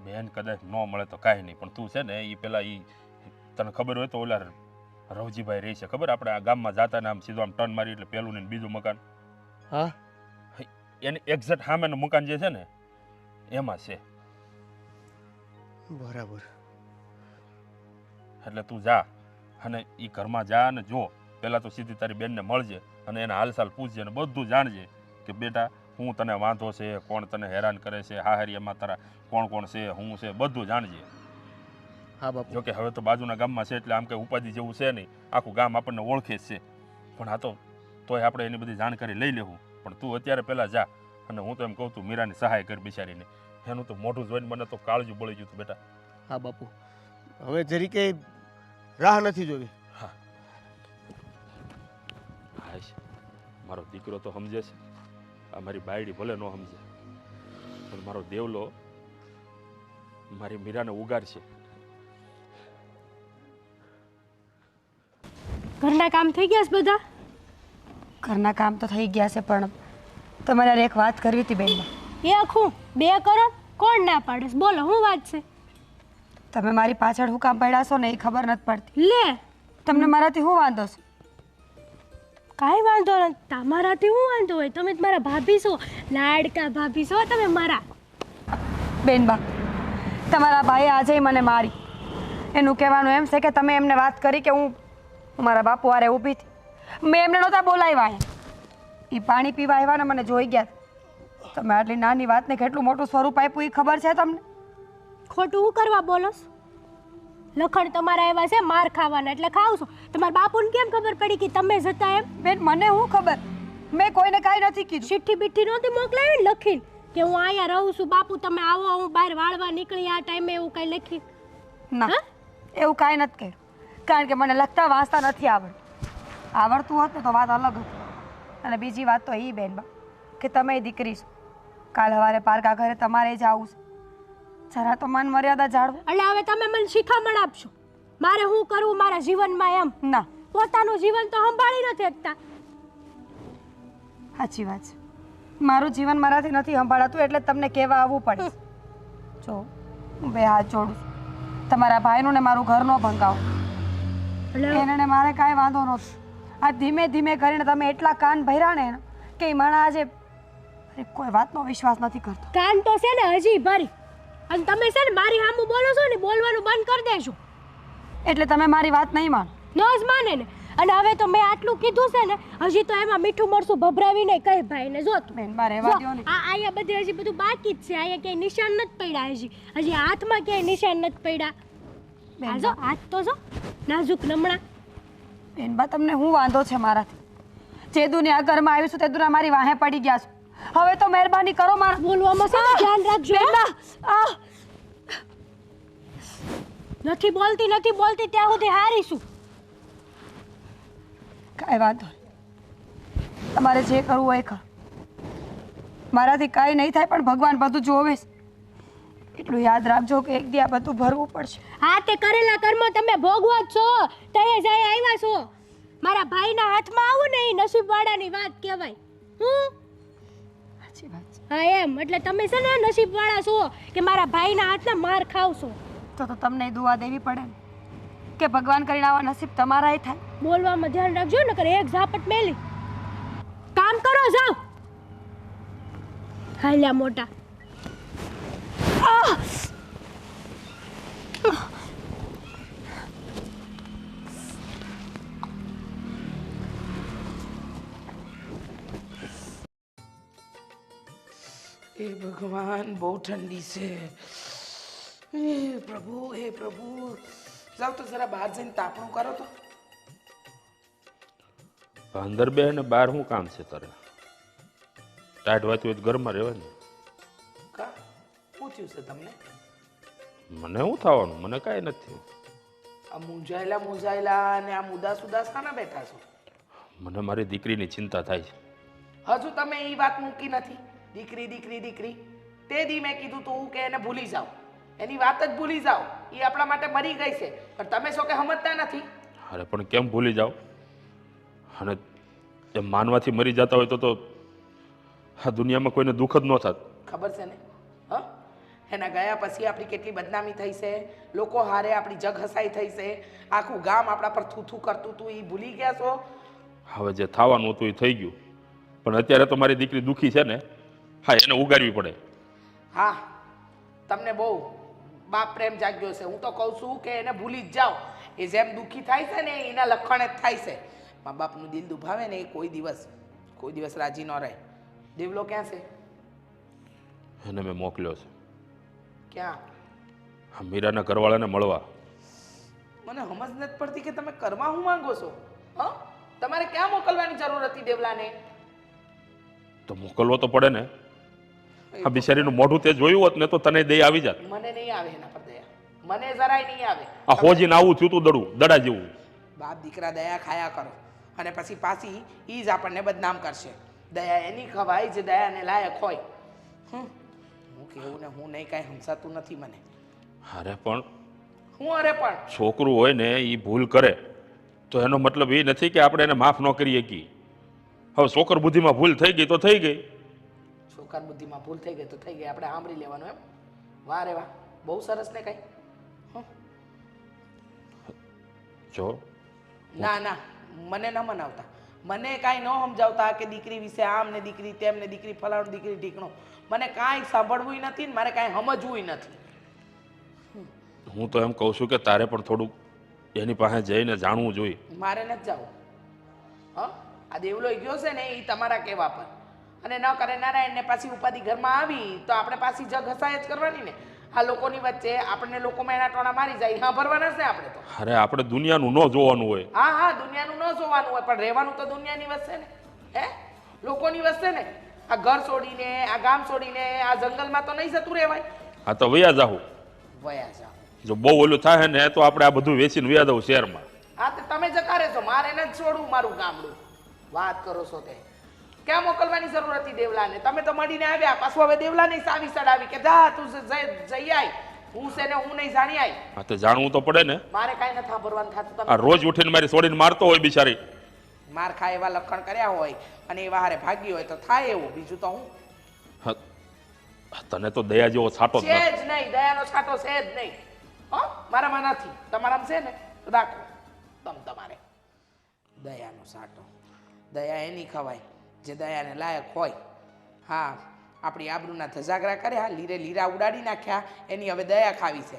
બેન કદાચ ન મળે તો કાંઈ નહીં, પણ તું છે ને એ પેલા એ તને ખબર હોય તો ઓલા રવજીભાઈ રહી છે ખબર, આપણે આ ગામમાં જાતા ને આમ સીધું આમ ટર્ન મારી એટલે પેલું ને બીજું મકાન. હા, એની એક્ઝેક્ટ સામેનું મકાન જે છે ને એમાં છે. બરાબર. એટલે તું જા અને એ ઘરમાં જા અને જો પહેલાં તો સીધી તારી બેનને મળજે અને એના હાલચાલ પૂછજે અને બધું જાણજે કે બેટા હું તને વાંધો છે, કોણ તને હેરાન કરે છે, હાહરિયામાં તારા કોણ કોણ છે, હું છે, બધું જાણજે. હા બાપુ. જોકે હવે તો બાજુના ગામમાં છે એટલે આમ કંઈ ઉપાધિ જેવું છે નહીં, આખું ગામ આપણને ઓળખે જ છે. પણ આ તોય આપણે એની બધી જાણકારી લઈ લેવું. પણ તું અત્યારે પહેલાં જા, અને હું તો એમ કહું તું મીરાની સહાય કર બિચારીને. એનું તો મોઢું જોઈને મને તો કાળજું બળી ગયું હતું બેટા. હા બાપુ, હવે જરી કે રાહ નથી જોવી. હા હાશ, મારો દીકરો તો સમજે છે, આ મારી બાયડી ભલે ન સમજે, પણ મારો દેવલો મારી મીરાને ઉગાડશે. ઘરના કામ થઈ ગયા છે બધા? ઘરના કામ તો થઈ ગયા છે, પણ તમારે યાર એક વાત કરવી હતી બેનબા. એ આખું 2 કરોડ કોણ ના પાડે છે? બોલો શું વાત છે? તમે મારી પાછળ હું કામ પડ્યા છો ને એ ખબર નથી પડતી. લે, તમને મારાથી શું વાંધો છે? કાંઈ વાંધો નથી. તમારાથી શું વાંધો હોય? તમે જ મારા ભાભી છો, લાડકા ભાભી છો તમે મારા. બેનબા, તમારા ભાઈએ આજે મને મારી. એનું કહેવાનું એમ છે કે તમે એમને વાત કરી કે હું મારા બાપુ હારે ઊભી હતી. મેં એમને નહોતા બોલાવ્યા અહીંયા. એ પાણી પીવા આવ્યા ને મને જોઈ ગયા. તમે આટલી નાની વાતને કેટલું મોટું સ્વરૂપ આપ્યું એ ખબર છે તમને? ખોટું હું કરવા બોલોસ? લખણ તમારા એવા છે માર ખાવાના એટલે ખાવ છો. તમારા બાપુને કેમ ખબર પડી કે તમે જતા એમ? બેન, મને શું ખબર? મેં કોઈને કાંઈ નથી કીધું. ચિઠ્ઠી બીઠ્ઠી નહોતી મોકલાવી ને લખીને કે હું અહીંયા રહું છું બાપુ, તમે આવો, હું બહાર વાળવા નીકળી આ ટાઈમે, એવું કંઈ લખી? ના, એવું કાંઈ નથી કર્યું. કારણ કે મને લખતા વાંચતા નથી આવડતું. આવડતું હોત ને તો વાત અલગ હતી. અને બીજી વાત તો એ બેનબા કે તમે દીકરી છો, કાલ સવારે પારકા ઘરે તમારે જ આવું છે. જરા તો માન મર્યાદા જાળવો. એટલે હવે તમે મને શિખામણ આપશો મારે શું કરવું મારા જીવનમાં એમ? ના, પોતાનું જીવન તો સંભાળી નથી શકતા. સાચી વાત છે. મારું જીવન મારાથી નથી સંભાળાતું એટલે તમને કહેવા આવવું પડે. જો હું 2 હાથ જોડું છું, તમારા ભાઈનું ને મારું ઘર ન ભંગાવો. એને ને મારે કાંઈ વાંધો નહોતો. આ ધીમે ધીમે કરીને તમે એટલા કાન ભર્યા ને કે એ માણસ આજે કોઈ વાતનો વિશ્વાસ નથી કરતો. કાન તો છે ને હજી ભરી, અને તમે છે ને મારી સામું બોલો છો ને, બોલવાનું બંધ કરી દેજો. એટલે તમે મારી વાત નહીં માનો? ન જ માને ને. અને હવે તો મેં આટલું કીધું છે ને, હજી તો એમાં મીઠું મરસું ભભરાવીને કહી ભાઈને જો તું બેન, મારે રહેવા દ્યો ને. આ અહીંયા બધે હજી બધું બાકી જ છે. અહીંયા ક્યાંય નિશાન નથી પડ્યા, હજી હાથમાં ક્યાંય નિશાન નથી પડ્યા. આ જો હાથ તો જો નાજુક નમણા. બેનબા, તમને શું વાંધો છે મારાથી? જે દુનિયા ઘરમાં આવ્યું છું તે દુનિયા મારી વાહે પડી ગયા છો. હવે તો મહેરબાની કરો મારા બોલવામાં છે ને ધ્યાન રાખજો. નથી બોલતી ત્યાં સુધી હારીશું. કાંઈ વાંધો નહીં, તમારે જે કરવું હોય કરો. મારાથી કાંઈ નહીં થાય, પણ ભગવાન બધું જોવે છે. એટલું યાદ રાખજો કે એક દી આ બધું ભરવું પડશે. હા, તે કરેલા કર્મ તમે ભોગવો જ છો. તયે જાય આવ્યા છો. મારા ભાઈના હાથમાં આવું ને એ નસીબવાળાની વાત કહેવાય. સાચી વાત છે. હા એમ, એટલે તમે છે ને નસીબવાળા છો કે મારા ભાઈના હાથના માર ખાવશો. તો તમને દુઆ દેવી પડે ને કે ભગવાન કરીને આવા નસીબ તમારાય થાય. બોલવામાં ધ્યાન રાખજો ને, કરે એક ઝાપટ મેલી. કામ કરો, જાઓ. હાલ્યા મોટા. એ ભગવાન, બહુ ઠંડી છે. હે પ્રભુ, જાઓ તો જરા બહાર જઈને તાપણું કરો તો. અંદર બે ને બહાર શું કામ છે તારે? ટાઈટ વાતી હોય તો ઘરમાં રહેવાની. કા શું થયું છે તમને? મને શું થવાનું? મને કાંઈ નથી. આ મૂંઝાયેલા અને આમ ઉદાસ કાના બેઠા છો? મને મારી દીકરીની ચિંતા થાય છે. હજુ તમે એ વાત મૂકી નથી. દીકરી તે દી મેં કીધું તું કે એને ભૂલી જાઓ, એની વાત જ ભૂલી જાઓ. એ આપણા માટે મરી ગઈ છે, પણ તમે શું કે સમજતા નથી? અરે પણ કેમ ભૂલી જાઓ? અને એ માનવાથી મરી જતા હોય તો આ દુનિયામાં કોઈને દુઃખ જ ન થાત. ખબર છે ને? હ, એના ગયા પછી આપણી કેટલી બદનામી થઈ છે, લોકો હારે આપણી જગ હસાઈ થઈ છે, આખું ગામ આપણા પર થૂથું કરતું તું. એ ભૂલી ગયા છો? હવે જે થવાનું હતું એ થઈ ગયું, પણ અત્યારે તો મારી દીકરી દુઃખી છે ને, હા એને ઉગાડવી પડે. હા, તમને બહુ બાપ પ્રેમ જાગ્યો છે. હું તો કહું છું કે એને ભૂલી જ જાઓ. એ જેમ દુઃખી થાય છે ને એના લક્ષણ જ થાય છે. મા બાપનું દિલ દુભાવે ને એ કોઈ દિવસ રાજી ન રહે. દેવલો ક્યાં છે? એને મેં મોકલ્યો છે ક્યાં? આ મીરાના ઘરવાળાને મળવા. મને સમજ નથી પડતી કે તમે કરવા શું માંગો છો? હા, તમારે ક્યાં મોકલવાની જરૂર હતી દેવલાને? તો મોકલવો તો પડે ને. આ બિચારીનું મોઢું તે જોયું હોત ને તો તને દઈ આવી જાત. મને નહીં આવે એના પર દયા, મને જરાય નહીં આવે. આ હોજીને આવું થયું તું દડા જેવું. બાપ દીકરા દયા ખાયા કરો અને પછી પાછી ઈ જ આપણને બદનામ કરશે. દયા એની ખવાય જે દયાને લાયક હોય. હું કેવું ને હું નહીં, કાંઈ સમજાતું નથી મને. અરે પણ હું અરે પણ છોકરું હોય ને એ ભૂલ કરે તો એનો મતલબ એ નથી કે આપણે એને માફ ન કરી શકીએ. હવે છોકર બુદ્ધિમાં ભૂલ થઈ ગઈ તો થઈ ગઈ. છોકરા બુદ્ધિમાં ભૂલ થઈ ગઈ તો થઈ ગઈ, આપણે સાંભળી લેવાનું એમ? વાહ રે વાહ, બહુ સરસ ને કઈ. જો ના ના, મને ન મનાવતા, મને કાંઈ ન સમજાવતા કે દીકરી વિશે આમ ને દીકરી તેમ ને દીકરી ફલાણું દીકરી ઢીકણું. મને કાંઈ સાંભળવું નથી ને મારે કાંઈ સમજવું નથી. હું તો એમ કહું છું કે તારે પણ થોડુંક એની પાસે જઈને જાણવું જોઈએ. મારે નથી જવું. હા, આ દેવલો ગયો છે ને એ તમારા કહેવા પર, અને ન કરે નારાયણને પાછી ઉપાધિ ઘરમાં આવી તો આપણે પાછી જગ હસાય જ કરવાની ને. આ લોકોની વચ્ચે આપણને લોકોમાં એના ટોણા મારી જાય, હા ભરવાના છે આપણે તો. અરે આપણે દુનિયાનું ન જોવાનું હોય. હા હા, દુનિયાનું ન જોવાનું હોય, પણ રહેવાનું તો દુનિયાની વચ્ચે ને. હે, લોકોની વચ્ચે ને. આ ઘર છોડીને, આ ગામ છોડીને, આ જંગલમાં તો નહીં જતું રહેવાય. હા તો વયા જાઉં. વયા જાઓ. જો બહુ ઓલું થાય ને તો આપણે આ બધું વેચીને વયા દઉં શહેરમાં. હા તો તમે જતા રહેશો, મારે નથી છોડવું મારું ગામડું. વાત કરો છો તે ક્યાં મોકલવાની જરૂર હતી દેવલાને? તમે તો મળીને આવ્યા, પાછું હવે દેવલાને સાવી સડાવી કે જા તું જઈ આય, હું છે ને હું નહીં જાણી આય. હા તો જાણવું તો પડે ને. મારે કાંઈ નથી સાંભળવાનું થતું. આ તમે રોજ ઉઠીને મારી છોડીને મારતો હોય બિચારી. માર ખાય એવા લખણ કર્યા હોય અને એવા હારે ભાગી હોય તો થાય એવું, બીજું તો હું હા, તને તો દયા જેવો છાંટો જ છે નથી. જ નહીં, દયાનો છાંટો છે જ નહીં. હા, મારામાં નથી, તમારામાં છે ને તો રાખો તમારે દયાનો છાંટો. દયા એની ખવાય જે દયાને લાયક હોય. હા, આપણી આબરૂના ધજાગરા કર્યા, લીરે લીરા ઉડાડી નાખ્યા, એની હવે દયા ખાવી છે.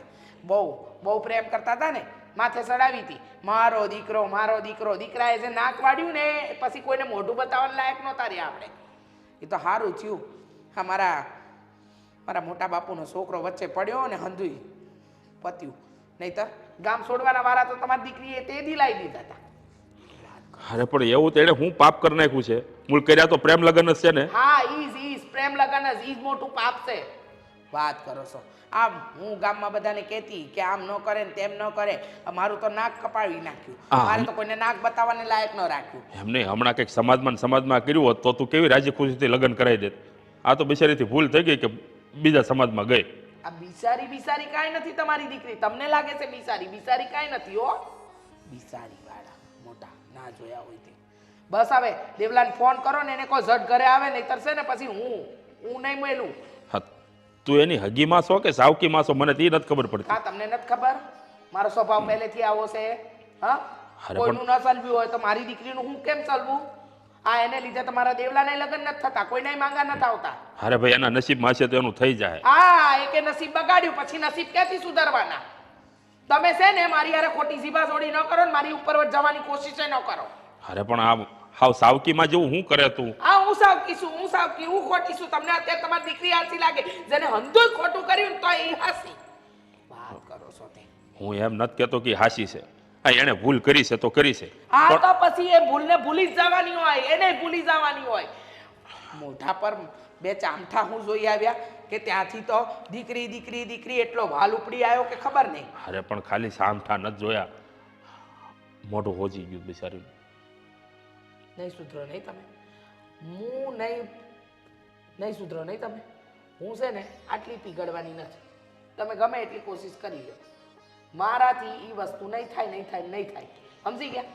બહુ પ્રેમ કરતા હતા ને, માથે ચડાવી હતી મારો દીકરો મારો દીકરો. દીકરાએ જે નાક વાળ્યું ને પછી કોઈને મોઢું બતાવવા લાયક નહોતા રહ્યા આપણે. એ તો સારું થયું હા, મારા મોટા બાપુનો છોકરો વચ્ચે પડ્યો ને હંધુઈ પત્યું. નહીતર ગામ છોડવાના વાળા તો તમારી દીકરીએ તે દી લાવી દીધા હતા. અરે પણ એવું તેણે હું પાપ કરી નાખ્યું છે? મૂળ કર્યા તો પ્રેમ લગ્ન જ છે ને. હા, ઈજ પ્રેમ લગન જ ઈજ મોટું પાપ છે. વાત કરો છો. આમ હું ગામમાં બધાને કહેતી કે આમ ન કરે ને તેમ ન કરે, મારું તો નાક કપાવી નાખ્યું. મારે તો કોઈને નાક બતાવવાને લાયક ન રાખ્યું. એમ નહીં, હમણાં કંઈક સમાજમાં કર્યું હોત તો તું કેવી રાજી ખુશીથી લગ્ન કરાવી દેત. આ તો બિચારીથી ભૂલ થઈ ગઈ કે બીજા સમાજમાં ગઈ. આ બિસારી કાંઈ નથી તમારી દીકરી. તમને લાગે છે બિસારી કાંઈ નથી હો. બિસારી વાળા મોટા ના જોયા હોય તે. બસ હવે દેવલાને ફોન કરો ને એને કોઈ ઝટ ઘરે આવે નહીતર છે ને પછી હું નહીં મેલું. હા, તું એની હગીમાં છો કે સાવકીમાં છો મને તે નથી ખબર પડતી. હા, તમને નથી ખબર? મારો સ્વભાવ પહેલેથી આવો છે. હા, અરે કોઈનું ન ચલવ્યું હોય તો મારી દીકરીનું હું કેમ ચલવું? આ એને લીધે તમારા દેવલાને લગ્ન નથી થતા, કોઈને માંગા નથી આવતા. અરે ભાઈ, એના નસીબમાં છે તો એનું થઈ જાય. હા, એકે નસીબ બગાડ્યું પછી નસીબ ક્યાંથી સુધારવાના? તમે છે ને મારી હારે ખોટી સીબા જોડી ન કરો ને મારી ઉપર જવાની કોશિશ ન કરો. અરે પણ આ હાવ સાવકીમાં જેવું હું કરે તું? હા, હું સાવકી હું ખોટી છું. તમને અત્યારે તમારી દીકરી હાસી લાગે, જેને હંધુય ખોટું કર્યું ને તો એ હાસી. વાત કરો છો તે. હું એમ નથી કહેતો કે હાસી છે. હા, એણે ભૂલ કરી છે તો કરી છે. હા, તો પછી એ ભૂલને ભૂલી જ જવાની હોય, એને ભૂલી જવાની હોય. મોઢા પર બે ચામઠા હું જોઈ આવ્યા કે ત્યાંથી તો દીકરી એટલો વાલ ઉપડી આવ્યો કે ખબર નહીં. અરે પણ ખાલી સામઠા નથી જોયા, મોઢું હોજી ગયું બિચારીનું. નહીં સુધરો નહીં તમે. હું નહીં સુધરો નહીં તમે. હું છે ને આટલી પીગળવાની નથી. તમે ગમે એટલી કોશિશ કરી લો, મારાથી એ વસ્તુ નહીં થાય. સમજી ગયા?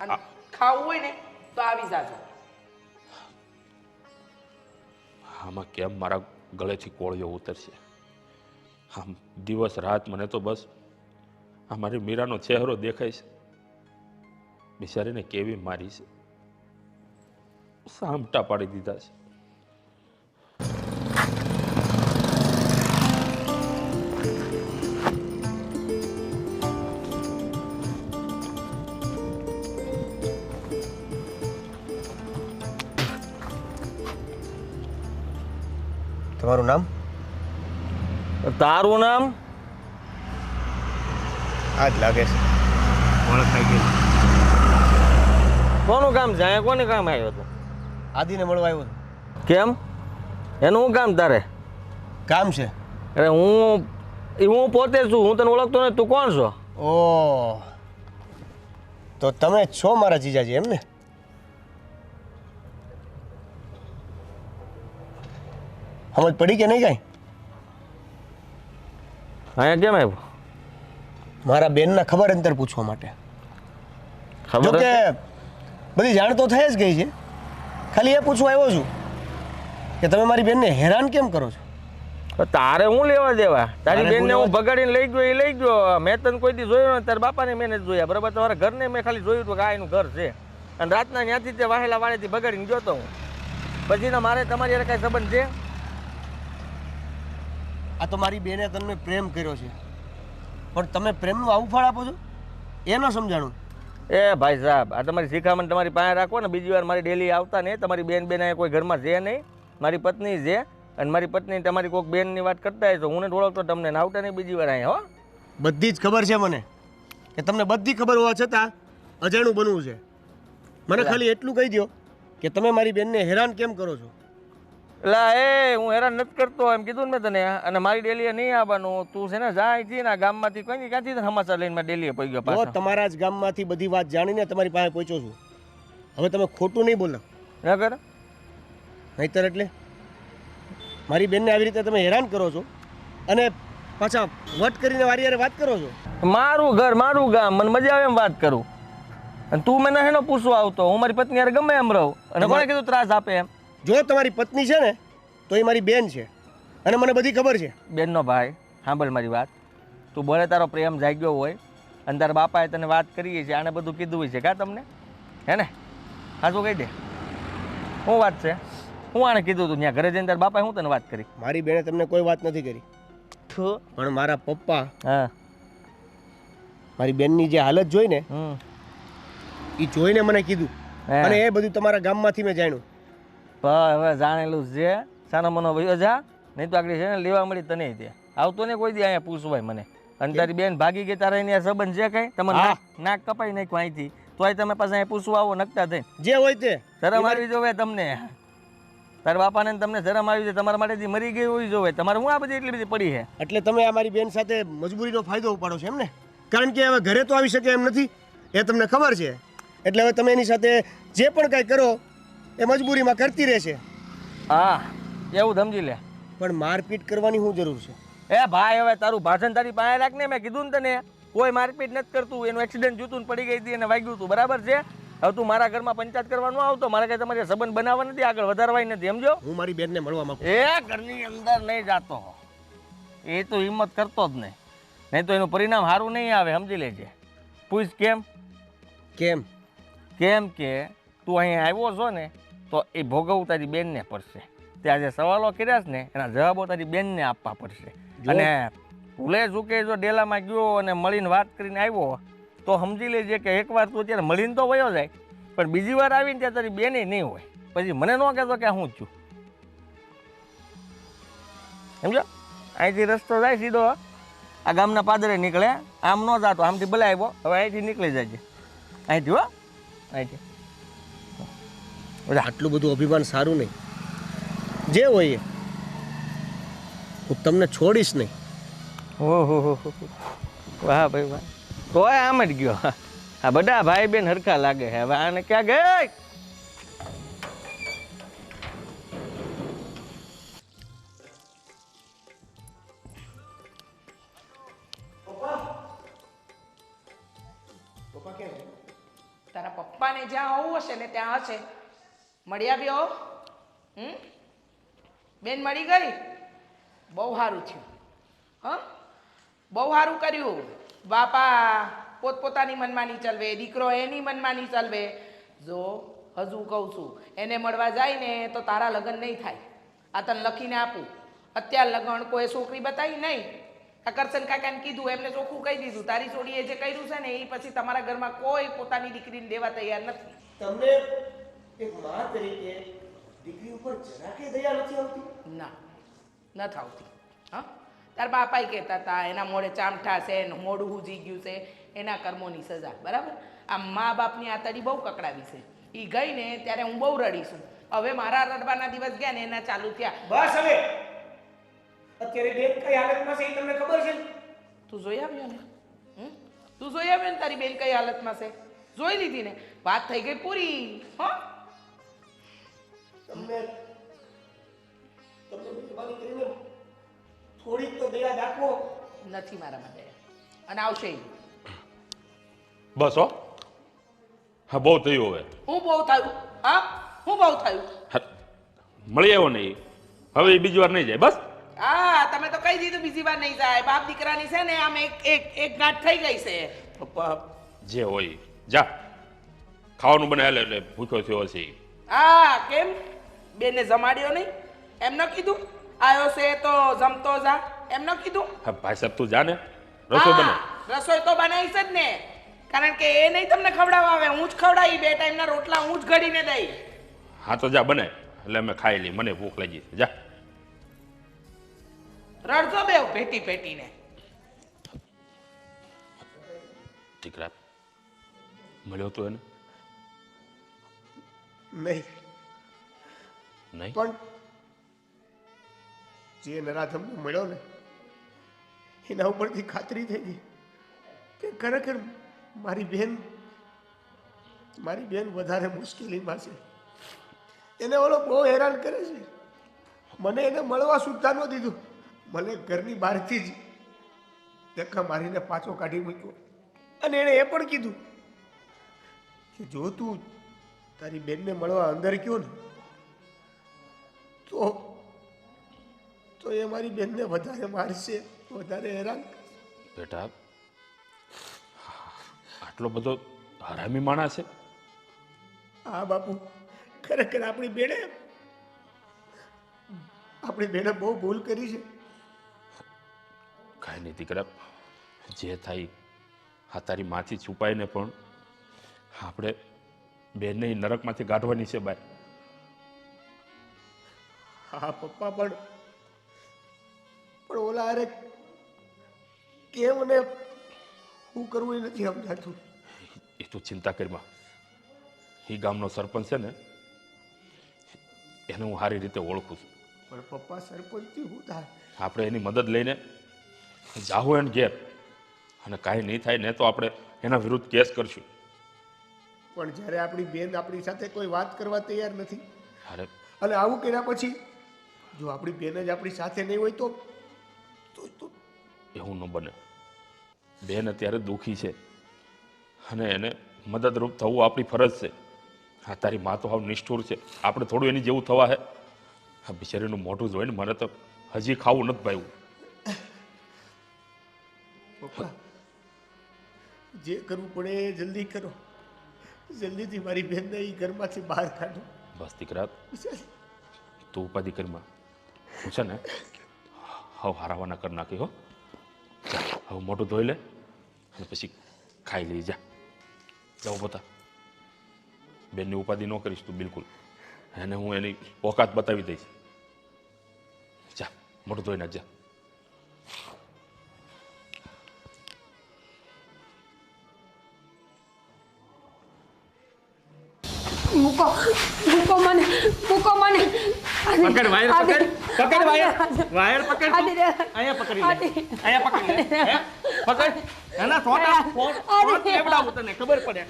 અને ખાવું હોય ને તો આવી જાજો. આમાં કેમ મારા ગળેથી કોળિયો ઉતરશે? આમ દિવસ રાત મને તો બસ આ મારી મીરાનો ચહેરો દેખાય છે. બિચારીને કેવી મારી છે, સામટા પાડી દીધા છે. તમારું નામ? તારું નામ? આ જ લાગે છે ઓળખ થઈ ગઈ. કોનું કામ છે? અહીંયા કોને કામ આવ્યો હતો? આદિને મળવા આવ્યો છું. કેમ? એનું શું કામ તારે? કામ છે. અરે હું પોતે છું, હું તને ઓળખતો નથી. તું કોણ છો? ઓ તો તમે છો મારા જીજાજી એમ ને? સમજ પડી કે નહીં કાંઈ? અહીંયા કેમ આવ્યો? મારા બેનના ખબર અંતર પૂછવા માટે. જો ખબર કે બધી જાણ તો થઈ જ ગઈ છે, ખાલી એ પૂછવા આવ્યો છું કે તમે મારી બેનને હેરાન કેમ કરો છો? તો તારે હું લેવા દેવા? તારી તારે બેનને હું હું ભગાડીને લઈ ગયો, એ લઈ ગયો. મેં તને કોઈ દી જોયો ને તારા બાપાને મેં નથી જોયા, બરાબર? તમારા ઘરને મેં ખાલી જોયું હતું કે આ એનું ઘર છે, અને રાતના ત્યાંથી તે વાહેલા વાળેથી ભગાડીને ગયો તો હું. પછી મારે તમારી હારે કાંઈ સંબંધ છે? આ તો મારી બેને તમને પ્રેમ કર્યો છે, પણ તમે પ્રેમનું આવું ફળ આપો છો એ ન સમજાણું. એ ભાઈ સાહેબ, આ તમારી શિખામણ તમારી પાસે રાખો ને. બીજી વાર મારી ડેલી આવતા ને. તમારી બેન અહીંયા કોઈ ઘરમાં છે નહીં, મારી પત્ની છે, અને મારી પત્ની તમારી કોઈક બેનની વાત કરતા હોય તો હું ને ઓળખતો તમને આવતા નહીં બીજી વાર અહીંયા. હો, બધી જ ખબર છે મને કે તમને બધી ખબર હોવા છતાં અજાણું બનવું છે. મને ખાલી એટલું કહી દો કે તમે મારી બેનને હેરાન કેમ કરો છો? એટલે એ હું હેરાન નથી કરતો એમ કીધું ને મેં તને. અને મારી ડેલીએ નહીં આવવાનું. તું છે ને જાય છે ને ગામમાંથી કોઈ ક્યાંથી સમાચાર લઈને ડેલીએ પડી ગયો તો પાછો. તમારા જ ગામમાંથી બધી વાત જાણીને તમારી પાસે પહોંચ્યો છું. હવે તમે ખોટું નહીં બોલો ના કર. નહીતર એટલે મારી બેનને આવી રીતે તમે હેરાન કરો છો અને પાછા વટ કરીને વારી હારે વાત કરો છો. મારું ઘર મારું ગામ, મને મજા આવે એમ વાત કરું. અને તું મને હેનો પૂછવા આવતો? હું મારી પત્ની હારે ગમે એમ રહું. અને કોણે કીધું ત્રાસ આપે એમ? જો તમારી પત્ની છે ને તો એ મારી બેન છે અને મને બધી ખબર છે. બેનનો ભાઈ, સાંભળ મારી વાત. તું બોલે તારો પ્રેમ જાગ્યો હોય અને તારા બાપાએ તને વાત કરી છે, આને બધું કીધું હોય છે કા તમને? હે ને? હા, શું કહી દે, શું વાત છે? હું આને કીધું તું ત્યાં ઘરે જઈને તારા બાપાએ હું તને વાત કરી? મારી બેને તમને કોઈ વાત નથી કરી, તું પણ મારા પપ્પા હા મારી બેનની જે હાલત જોઈ ને એ જોઈને મને કીધું, હે. અને એ બધું તમારા ગામમાંથી મેં જાણ્યું. હવે જાણેલું છે. સાનો મનો વયો જા, નહીં તો આગળ છે ને લેવા મળી તને તે આવતો ને કોઈ દી અહીંયા પૂછવાય મને. અને તારી બેન ભાગી ગઈ, તારા એની આ સંબંધ છે કઈ? તમે હા. નાક કપાઈ નાખ્યું અહીંથી, તોય તમે પાછા અહીંયા પૂછવા આવો નકતા થઈને. જે હોય તે શરમ આવી જોવે તમને. તારા બાપાને ને તમને શરમ આવી છે, તમારા માટે મરી ગઈ હોય જોવે. તમારે હું આ બધી એટલી બધી પડી છે? એટલે તમે આ મારી બેન સાથે મજબૂરીનો ફાયદો ઉપાડો છો એમ ને? કારણ કે હવે ઘરે તો આવી શકે એમ નથી એ તમને ખબર છે. એટલે હવે તમે એની સાથે જે પણ કાંઈ કરો એ મજબૂરીમાં કરતી રહેશે. હા, એવું સમજી લે. પણ મારપીટ કરવાની શું જરૂર છે? એ ભાઈ, હવે તારું ભાષણ તારી પાસે રાખ ને. મેં કીધું ને તને કોઈ મારપીટ નથી કરતું. એનું એક્સિડન્ટ જૂતું પડી ગઈ હતી અને વાગ્યું હતું, બરાબર છે? હવે તું મારા ઘરમાં પંચાયત કરવા ન આવતો. મારે કઈ તમારે સંબંધ બનાવવા નથી, આગળ વધારવાય નથી, સમજો? હું મારી બેનને મળવા માંગુ. એ ઘરની અંદર નહીં જાતો, એ તો હિંમત કરતો જ નહીં. નહીં તો એનું પરિણામ સારું નહીં આવે, સમજી લેજે. પૂછ કેમ? કેમ? કેમ કે તું અહીંયા આવ્યો છો ને તો એ ભોગવવું તારી બેનને પડશે. ત્યાં જે સવાલો કર્યા છે ને એના જવાબો તારી બેનને આપવા પડશે. અને ભૂલે ચૂકે જો ડેલામાં ગયો અને મળીને વાત કરીને આવ્યો તો સમજી લેજે કે એકવાર તું અત્યારે મળીને તો વયો જાય, પણ બીજી વાર આવીને ત્યાં તારી બેને નહીં હોય. પછી મને ન કહેતો કે હું જ છું, સમજો? અહીંથી રસ્તો જાય સીધો આ ગામના પાદરે નીકળે, આમ ન જાતો, આમથી ભલે આવ્યો, હવે અહીંથી નીકળી જાય છે. અહીંથી હો, અહીંથી. આટલું બધું અભિમાન સારું નહીં. જે હોય એ હું તમને છોડીશ નહીં. ઓહો, વાહ ભાઈ વાહ. તોય આમ જ ગયો. આ બધા ભાઈ બેન હરખા લાગે છે. હવે આને ક્યાં ગઈ? તારા પપ્પાને જ્યાં હોવું હશે ને ત્યાં હશે. મળી આવ્યો? બેન મળી ગઈ? બહુ સારું થયું. હા, બહુ સારું કર્યું. બાપા પોતપોતાની મનમાની ચલવે, દીકરો એની મનમાની ચલવે. જો હજુ કહું છું, એને મળવા જાય ને તો તારા લગ્ન નહીં થાય. આ તને લખીને આપું. અત્યારે લગ્ન કોઈ છોકરી બતાવી નહીં. આ કરશન કાકાને કીધું, એમને ચોખ્ખું કહી દીધું, તારી છોડીએ જે કર્યું છે ને એ પછી તમારા ઘરમાં કોઈ પોતાની દીકરીને દેવા તૈયાર નથી. તમને એક મા તરીકે દીકરી ઉપર જરા કે દયા નથી આવતી? ના, ન થાવતી. હા, તાર બાપાએ કહેતા હતા એના મોઢે ચામઠા છે ને મોઢું હુજી ગયું છે, એના કર્મોની સજા. બરાબર? આ મા બાપની આતડી બહુ કકડાવી છે. એ ગઈ ને ત્યારે હું બહુ રડીશું. હવે મારા રડવાના દિવસ ગયા ને એના ચાલુ થયા. બસ હવે અત્યારે બેન કઈ હાલતમાં છે એ તમને ખબર છે? તું જોઈ આવ્યો ને? તું જોઈ આવ્યો ને તારી બેન કઈ હાલતમાં છે? જોઈ લીધી ને? વાત થઈ ગઈ પૂરી. હા, તમને મહેરબાની કરીને થોડીક તો દયા દાખવો. નથી મારા માટે અને આવશે ઈ. બસ હો, હા બહુ થયું હવે. હું બહુ થયું? હા, હું બહુ થયું? હા, મળી આવ્યો ને ઈ. હવે એ બીજી વાર નહીં જાય બસ. હા, તમે તો કહી દીધું બીજી વાર નહીં જાય. બાપ દીકરાની છે ને આમ એક ગાંઠ થઈ ગઈ છે. પપ્પા જે હોય ઈ. જા ખાવાનું બને હાલે એટલે ભૂખ્યો થયો છે ઈ. હા, કેમ બેને જમાડ્યો નહીં? એમ ન કીધું? આવ્યો છે તો જમતો જા, એમ ન કીધું? હા ભાઈ સાહેબ તું જા ને, રસોઈ બને. હા, રસોઈ તો બનાવીશ જ ને, કારણ કે એ નહીં તમને ખવડાવવા આવે, હું જ ખવડાવી. 2 ટાઈમના રોટલા હું જ ઘડીને દઈ. હા તો જા બને એટલે અમે ખાઈ લઈએ, મને ભૂખ લાગી છે. જા રડજો બે ભેટી ભેટીને. દીકરા મળ્યો તો એને? નહીં, નહીં પણ જે નરાધમને મળ્યો ને એના ઉપરથી ખાતરી થઈ ગઈ કે ખરેખર મારી બેન વધારે મુશ્કેલીમાં છે. એને ઓલો બહુ હેરાન કરે છે. મને એને મળવા સુદ્ધા ન દીધું. મને ઘરની બહારથી જ ધક્કા મારીને પાછો કાઢી મૂક્યો. અને એણે એ પણ કીધું કે જો તું તારી બેનને મળવા અંદર ગયો ને તો એ મારી બેનને વધારે મારશે, વધારે હેરાન. બેટા આટલો બધો હરામી માણસ છે? હા બાપુ, ખરેખર આપણી બેને બહુ ભૂલ કરી છે. કાંઈ નહીં દીકરા, જે થાય આ તારી માથી છુપાઈને પણ આપણે બેનને ઈ નરકમાંથી કાઢવાની છે બાય. હા પપ્પા, પણ ઓલા અરે કેમ ને શું કરવું એ નથી સમજાતું. એ તું ચિંતા કરીમાં. એ ગામનો સરપંચ છે ને એને હું સારી રીતે ઓળખું છું. પણ પપ્પા, સરપંચથી શું થાય? આપણે એની મદદ લઈને જાહું એને ઘેર, અને કાંઈ નહીં થાય ને તો આપણે એના વિરુદ્ધ કેસ કરશું. પણ જ્યારે આપણી બેન આપણી સાથે કોઈ વાત કરવા તૈયાર નથી, અરે અને આવું કર્યા પછી જો આપણી બેન જ આપણી સાથે નહીં હોય તો એવું ન બને. બેન અત્યારે દુઃખી છે અને એને મદદરૂપ થવું આપણી ફરજ છે. હા તારી મા તો હાવ નિષ્ઠુર છે, આપણે થોડું એની જેવું થવા હે. હા બિચારીનું મોઢું જોઈને મને તો હજી ખાવું નથી ભાવ્યું. પપ્પા, જે કરવું પડે એ જલ્દી કરો. જલ્દીથી મારી બેનને એ ઘરમાંથી બહાર કાઢો. બસ દીકરા તું ઉપાધિ કરીમાં. હું છે ને હવે હારાવાના કરી નાખી હો. જા હવે મોઢું ધોઈ લે અને પછી ખાઈ લઈ. જા જાઓ પોતા. બેનની ઉપાધિ ન કરીશ તું બિલકુલ. એને હું એની ઓકાત બતાવી દઈશ. જા મોઢું ધોઈ નાખ. જા મૂકો મને. પકડ વાયર, પકડ વાયર પકડ. અહીંયા પકડી લે, અહીંયા પકડી લે. પકડ એના ફોટા લેવડાવું તને ખબર પડે.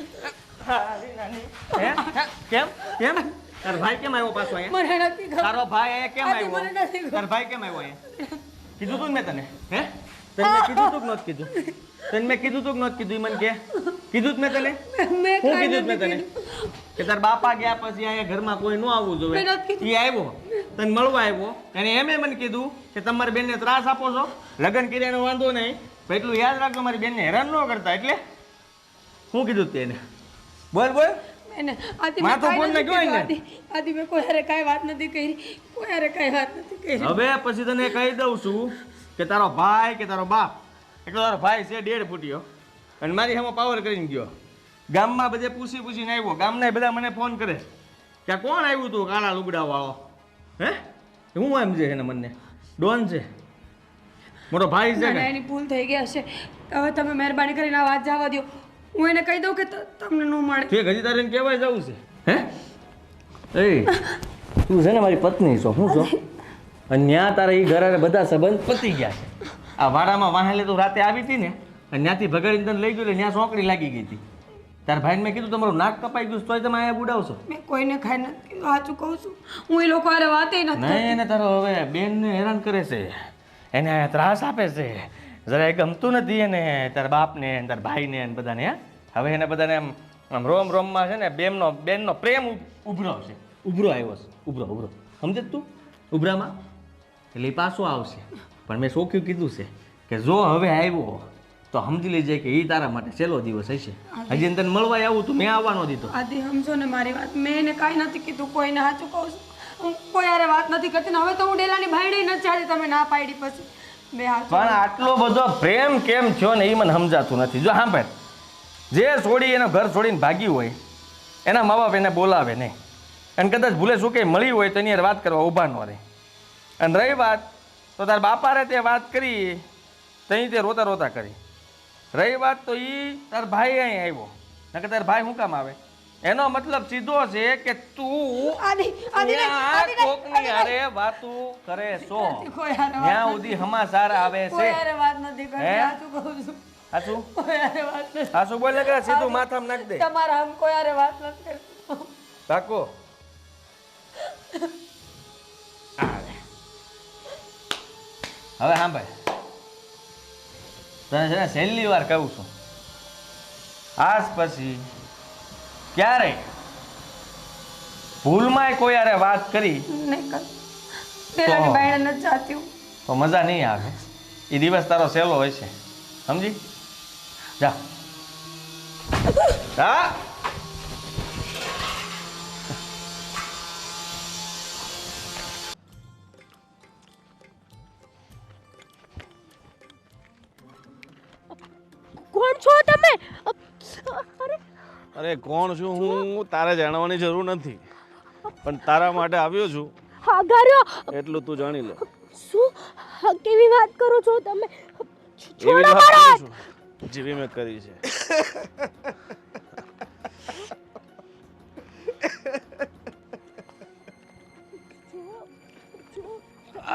કેમ તારો ભાઈ કેમ આવ્યો પાછો અહીંયા? તારો ભાઈ અહીંયા કેમ આવ્યો? તારો ભાઈ કેમ આવ્યો અહીંયા? કીધું તું મેં તને? હે તને મેં કીધું તું કે નહોતું કીધું? તને મેં કીધું તું કે નહોતું કીધું? મને કે કીધું મેં તને? શું કીધું મેં તને? કે તાર બાપા ગયા પછી અહીંયા ઘરમાં કોઈ ન આવવું જોઈએ. એ આવ્યો તને મળવા આવ્યો, અને એમે મને કીધું કે તમારી બેનને ત્રાસ આપો છો, લગ્ન કર્યાનો વાંધો નહીં, એટલું યાદ રાખજો મારી બેનને હેરાન ન કરતા. એટલે શું કીધું તેને? બોલ માથો ફોન ને ગયો ને. આદિ મેં કોઈ હારે કાંઈ વાત નથી કરી. હવે પછી તને કહી દઉં છું કે તારો ભાઈ કે તારો બાપ, એટલો તારો ભાઈ છે 1.5 ફૂટિયો, અને મારી સામે પાવર કરીને ગયો. ગામમાં બધે પૂછીને આવ્યો. ગામના બધા મને ફોન કરે કે કોણ આવ્યું તું કાળા લુગડા વાળો? હે હું એમ છે એને મને ડોન છે, મોટો ભાઈ છે ના, કે? એની ભૂલ થઈ ગઈ હશે. હવે તમે મહેરબાની કરીને આ વાત જવા દો. હું એને કહી દઉં કે તમને ન મળે. ઠીક, હજી તારે એને કહેવાય જવું છે હે? એ તું છે ને મારી પત્ની છો, શું છો? અને ત્યાં તારા એ ઘરે બધા સંબંધ પતી ગયા છે. આ વાડામાં વાહેલે તું રાતે આવી હતી ને, અને ત્યાંથી ભગાડીને તને લઈ ગયો એટલે ત્યાં સોંકડી લાગી ગઈ હતી. તારા ભાઈને મેં કીધું તમારું નાક કપાઈ ગયું છે, તોય તમે અહીંયા બુડાવશો. મેં કોઈને ખાઈ નથી કીધું, સાચું કહું છું. હું એ લોકો હારે વાતે નથી નહીં, કરતી. એને તારો હવે બેનને હેરાન કરે છે, એને ત્રાસ આપે છે, જરાય ગમતું નથી એને, તારા બાપને તારા ભાઈને ને બધાને. હવે એને બધાને આમ રોમ રોમમાં છે ને બેનનો પ્રેમ ઉભરો છે, ઉભરો આવ્યો છે, ઉભરો સમજે તું? ઉભરામાં એટલે એ પાછો આવશે. પણ મેં શોખ્યું કીધું છે કે જો હવે આવ્યો તો સમજી લેજે કે એ તારા માટે છેલ્લો દિવસ હશે. હજી એને તને મળવા આવું તું, મેં આવવાનો દીધો. આદિ સમજો ને મારી વાત. મેં એને કાંઈ નથી કીધું, કોઈને સાચું કહું છું. હું કોઈ હારે વાત નથી કરતી ને હવે તો હું ડેલાની ભાઈડી નથી ચાલી. તમે ના પાડી પછી બે હાથ. પણ આટલો બધો પ્રેમ કેમ થયો ને એ મને સમજાતું નથી. જો સાંભળ, જે છોડી એનો ઘર છોડીને ભાગી હોય એના મા બાપ એને બોલાવે નહીં, અને કદાચ ભૂલે શું કે મળી હોય તો એની હારે વાત કરવા ઊભા ન રહે. અને રહી વાત તો તાર બાપારે તે વાત કરી તઈ તે રોતા રોતા કરી. રહી વાત તો એ તાર ભાઈ અહીં આવ્યો, નકર તાર ભાઈ શું કામ આવે? એનો મતલબ સીધો છે કે તું ત્યાં કોકની હારે વાતું કરે છો, કોઈ હારે વાત ત્યાં સુધી સમાચાર આવે કોઈ છે. હારે વાત નથી કરતી. હે? સાચું કહું છું. હાચું કોઈ હારે વાત નથી. હાચું બોલે કે સીધું માથામાં નાખ દે? તમારા આમ કોઈ હારે વાત નથી કરતી. કાકો હવે સાંભળ, તને છે ને છેલ્લી વાર કહું છું, આજ પછી ક્યારેય ભૂલમાંય કોઈ હારે વાત કરી નહીં કર. ડેલાની ભાઈને નથી જાતી હું. તો મજા નહીં આવે. એ દિવસ તારો સહેલો હોય છે, સમજી જા. હા કોણ છો તમે? અરે અરે કોણ છું હું તારે જાણવાની જરૂર નથી, પણ તારા માટે આવ્યો છું હા ગાર્યો. એટલું તું જાણી લે. શું કેવી વાત કરો છો તમે? એવી જ વાત કરું છું જેવી મેં કરી છે.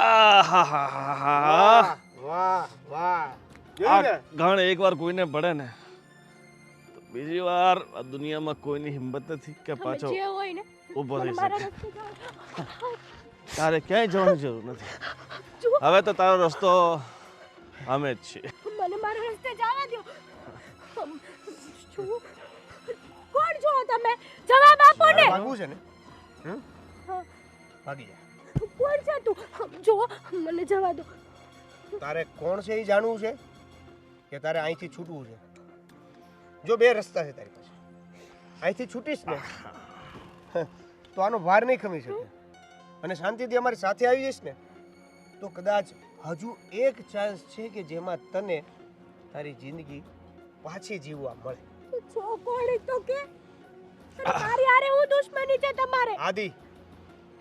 આહાહાહા. વાહ વાહ. આ જોયું ને? ઘણ એકવાર કોઈને પડે ને તો બીજી વાર આ દુનિયામાં કોઈની હિંમત નથી કે પાછો જે હોય ને ઊભો થઈ મારા શકે. રસ્તે જાઓ. તારે ક્યાંય જવાની જરૂર નથી. હવે તો તારો રસ્તો અમે જ છીએ. મને મારા રસ્તે જવા દો. શું કોણ છો તમે? જવાબ આપો ને. ભાગવું છે ને? હમ? હા. ભાગી જા. કોણ છે તું? જો મને જવા દો. તારે કોણ છે એ જાણવું છે કે તારે અહીંથી છૂટવું છે? જો બે રસ્તા છે તારી પાસે. અહીંથી છૂટીશ ને તો આનો ભાર નહીં ખમી શકે અને શાંતિથી અમારી સાથે આવી જઈશ ને તો કદાચ હજુ એક ચાન્સ છે કે જેમાં તને તારી જિંદગી પાછી જીવવા મળે. છો કોણ એ તો કે? અને મારી હારે હું દુશ્મની છે તમારે? આદિ,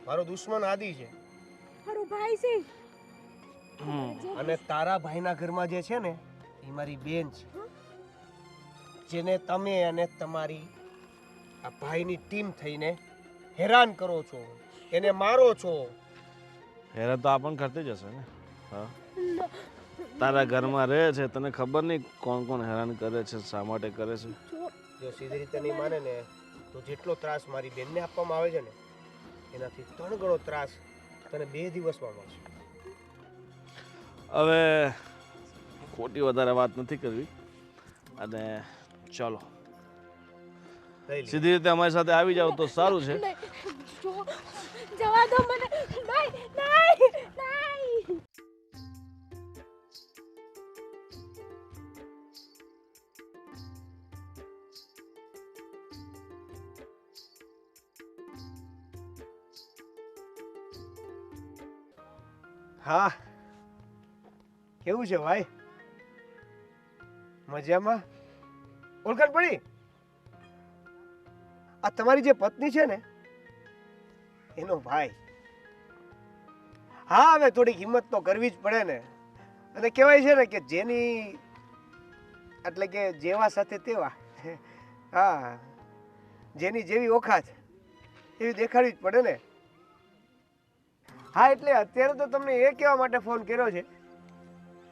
મારો દુશ્મન આદિ છે. મારો ભાઈ છે. અને તારા ભાઈના ઘરમાં જે છે ને એ મારી બેન છે, જેને તમે અને તમારી આ ભાઈની ટીમ થઈને હેરાન કરો છો, એને મારો છો. હેરાન તો આપણ કરતી જ હશે ને. હા, તારા ઘરમાં રહે છે, તને ખબર નહીં કોણ કોણ હેરાન કરે છે, શા માટે કરે છે. જો સીધી રીતે નહીં માને ને તો જેટલો ત્રાસ મારી બેનને આપવામાં આવે છે ને એનાથી 3 ગણો ત્રાસ તને 2 દિવસમાં મળશે. હવે ખોટી વધારે વાત નથી કરવી અને ચાલો લઈ લે. સીધી રીતે અમારી સાથે આવી જાવ તો સારું છે. નહીં, જો જવા દો મને. નહીં નહીં નહીં. હા, કેવું છે ભાઈ? મજામાં? ઓળખાણ પડી? આ તમારી જે પત્ની છે ને એનો ભાઈ. હા હવે થોડીક હિંમત તો કરવી જ પડે ને. અને કહેવાય છે ને કે જેની એટલે કે જેવા સાથે તેવા. હા, જેની જેવી ઓખાત એવી દેખાડવી જ પડે ને. હા, એટલે અત્યારે તો તમને એ કહેવા માટે ફોન કર્યો છે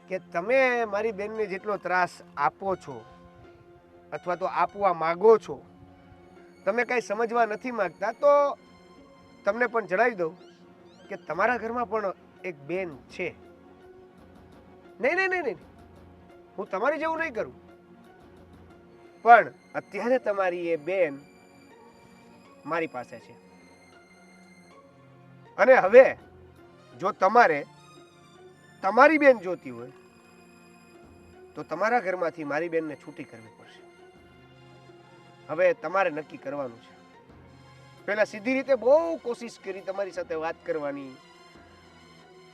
કે તમે મારી બેનને જેટલો ત્રાસ આપો છો અથવા તો આપવા માગો છો, તમે કાંઈ સમજવા નથી માગતા, તો તમને પણ જણાવી દઉં કે તમારા ઘરમાં પણ એક બેન છે. નહીં નહીં નહીં નહીં, હું તમારી જેવું નહીં કરું, પણ અત્યારે તમારી એ બેન મારી પાસે છે. અને હવે જો તમારે તમારી બેન જોતી હોય તો તમારા ઘરમાંથી મારી બેનને છૂટી કરવી પડશે. હવે તમારે નક્કી કરવાનું છે. પહેલા સીધી રીતે બહુ કોશિશ કરી તમારી સાથે વાત કરવાની,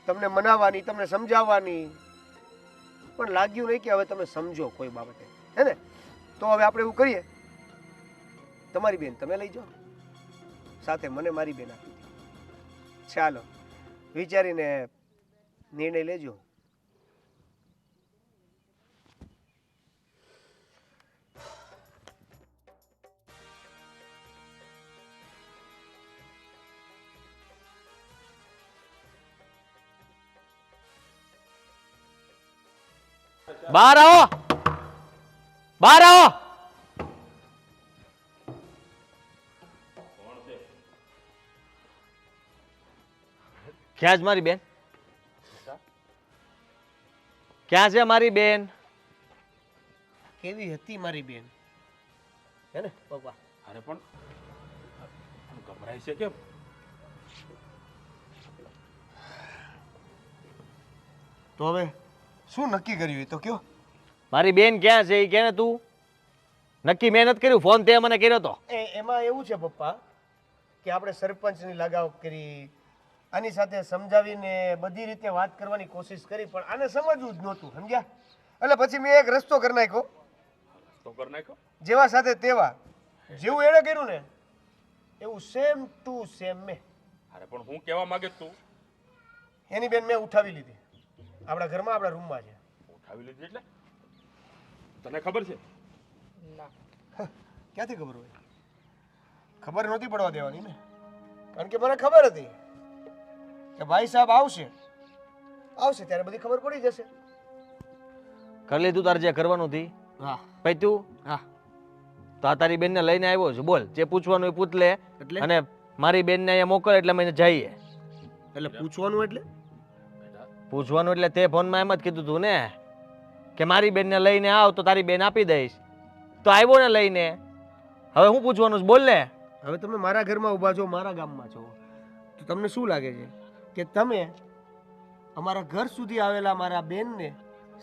તમને મનાવવાની, તમને સમજાવવાની, પણ લાગ્યું નહીં કે હવે તમે સમજો કોઈ બાબતે, હે ને? તો હવે આપણે એવું કરીએ, તમારી બેન તમે લઈ જાઓ, સાથે મને મારી બેન આપી દો. ચાલો, વિચારીને નિર્ણય લેજો. બહાર આવો, બહાર આવો. ક્યાં છે મારી બેન? ક્યાં છે મારી બેન? કેવી હતી મારી બેન, હે ને પપ્પા? અરે પણ ગભરાય છે કેમ? તો હવે શું નક્કી કર્યું એ તો કયો. મારી બેન ક્યાં છે એ કે ને તું. નક્કી મેં નથી કર્યું, ફોન તે મને કર્યો તો. એમાં એવું છે પપ્પા કે આપણે સરપંચની લગાવ કરી, આની સાથે સમજાવીને બધી રીતે વાત કરવાની કોશિશ કરી, પણ આને સમજવું જ નહોતું, સમજ્યા? એટલે પછી મેં એક રસ્તો કરી નાખ્યો. તો કર નાખો. જેવા સાથે તેવા, જેવું એણે કર્યું ને એવું સેમ ટુ સેમ મેં. અરે પણ હું કહેવા માંગે તું? એની બેન મેં ઉઠાવી લીધી, આપણા ઘરમાં, આપણા રૂમમાં છે. ઉઠાવી લીધી એટલે તને ખબર છે? ના, ક્યાંથી ખબર હોય? ખબર નહોતી પડવા દેવાની ને, કારણ કે મને ખબર હતી કે ભાઈ સાહેબ આવશે ત્યારે બધી ખબર પડી જશે. કરી લીધું તારે જે કરવાનું હતી? હા પછી તું હા. તો આ તારી બેનને લઈને આવ્યો છું, બોલ જે પૂછવાનું એ પૂછ લે. એટલે? અને મારી બેનને અહીંયા મોકલ એટલે અમે જઈએ. એટલે પૂછવાનું એટલે? પૂછવાનું એટલે તે ફોનમાં એમ જ કીધું તું ને કે મારી બેનને લઈને આવ તો તારી બેન આપી દઈશ. તો આવ્યો ને લઈને, હવે હું પૂછવાનું છે બોલ ને. હવે તમે મારા ઘરમાં ઊભા છો, મારા ગામમાં છો, તો તમને શું લાગે છે કે તમે અમારા ઘર સુધી આવેલા મારા બેનને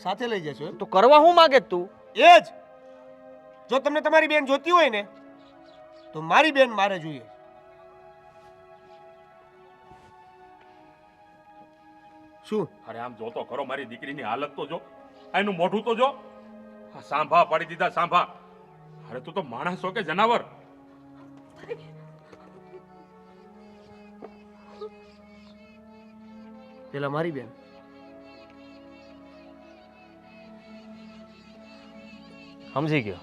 સાથે લઈ જશો એમ? તો કરવા હું માગે છે તું? એ જ, જો તમને તમારી બેન જોતી હોય ને તો મારી બેન મારે જોઈએ. શું? અરે આમ જોતો ખરો, મારી દીકરીની હાલત તો જો, એનું મોઢું તો જો. આ સાંભા પાડી દીધા, સાંભા. અરે તું તો માણસ છો કે જનાવર? પેલા મારી બેન. સમજી ગયો,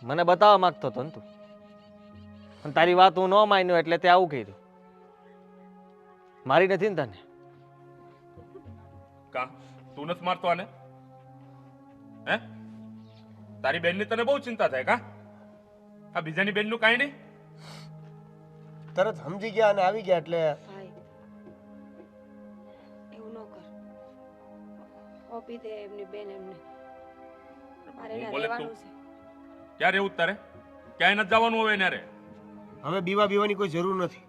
મને બતાવવા માંગતો હતો ને તું, અને તારી વાત હું ન માન્યો એટલે તે આવું કર્યું. મારી નથી ને તને? કા તું નથી મારતો આને? હે? તારી બેનની તને બહુ ચિંતા થાય કા? આ બીજાની બેનનું કાંઈ નહીં? તરત સમજી ગયા અને આવી ગયા એટલે ભાઈ એવું ન કર, આપી દે એમની બેન એમને. મારે હું એને બોલે રહેવાનું તું? છે. ક્યારે એવું તારે? ક્યાંય નથી જવાનું હવે એને રે. હવે બીવાની કોઈ જરૂર નથી.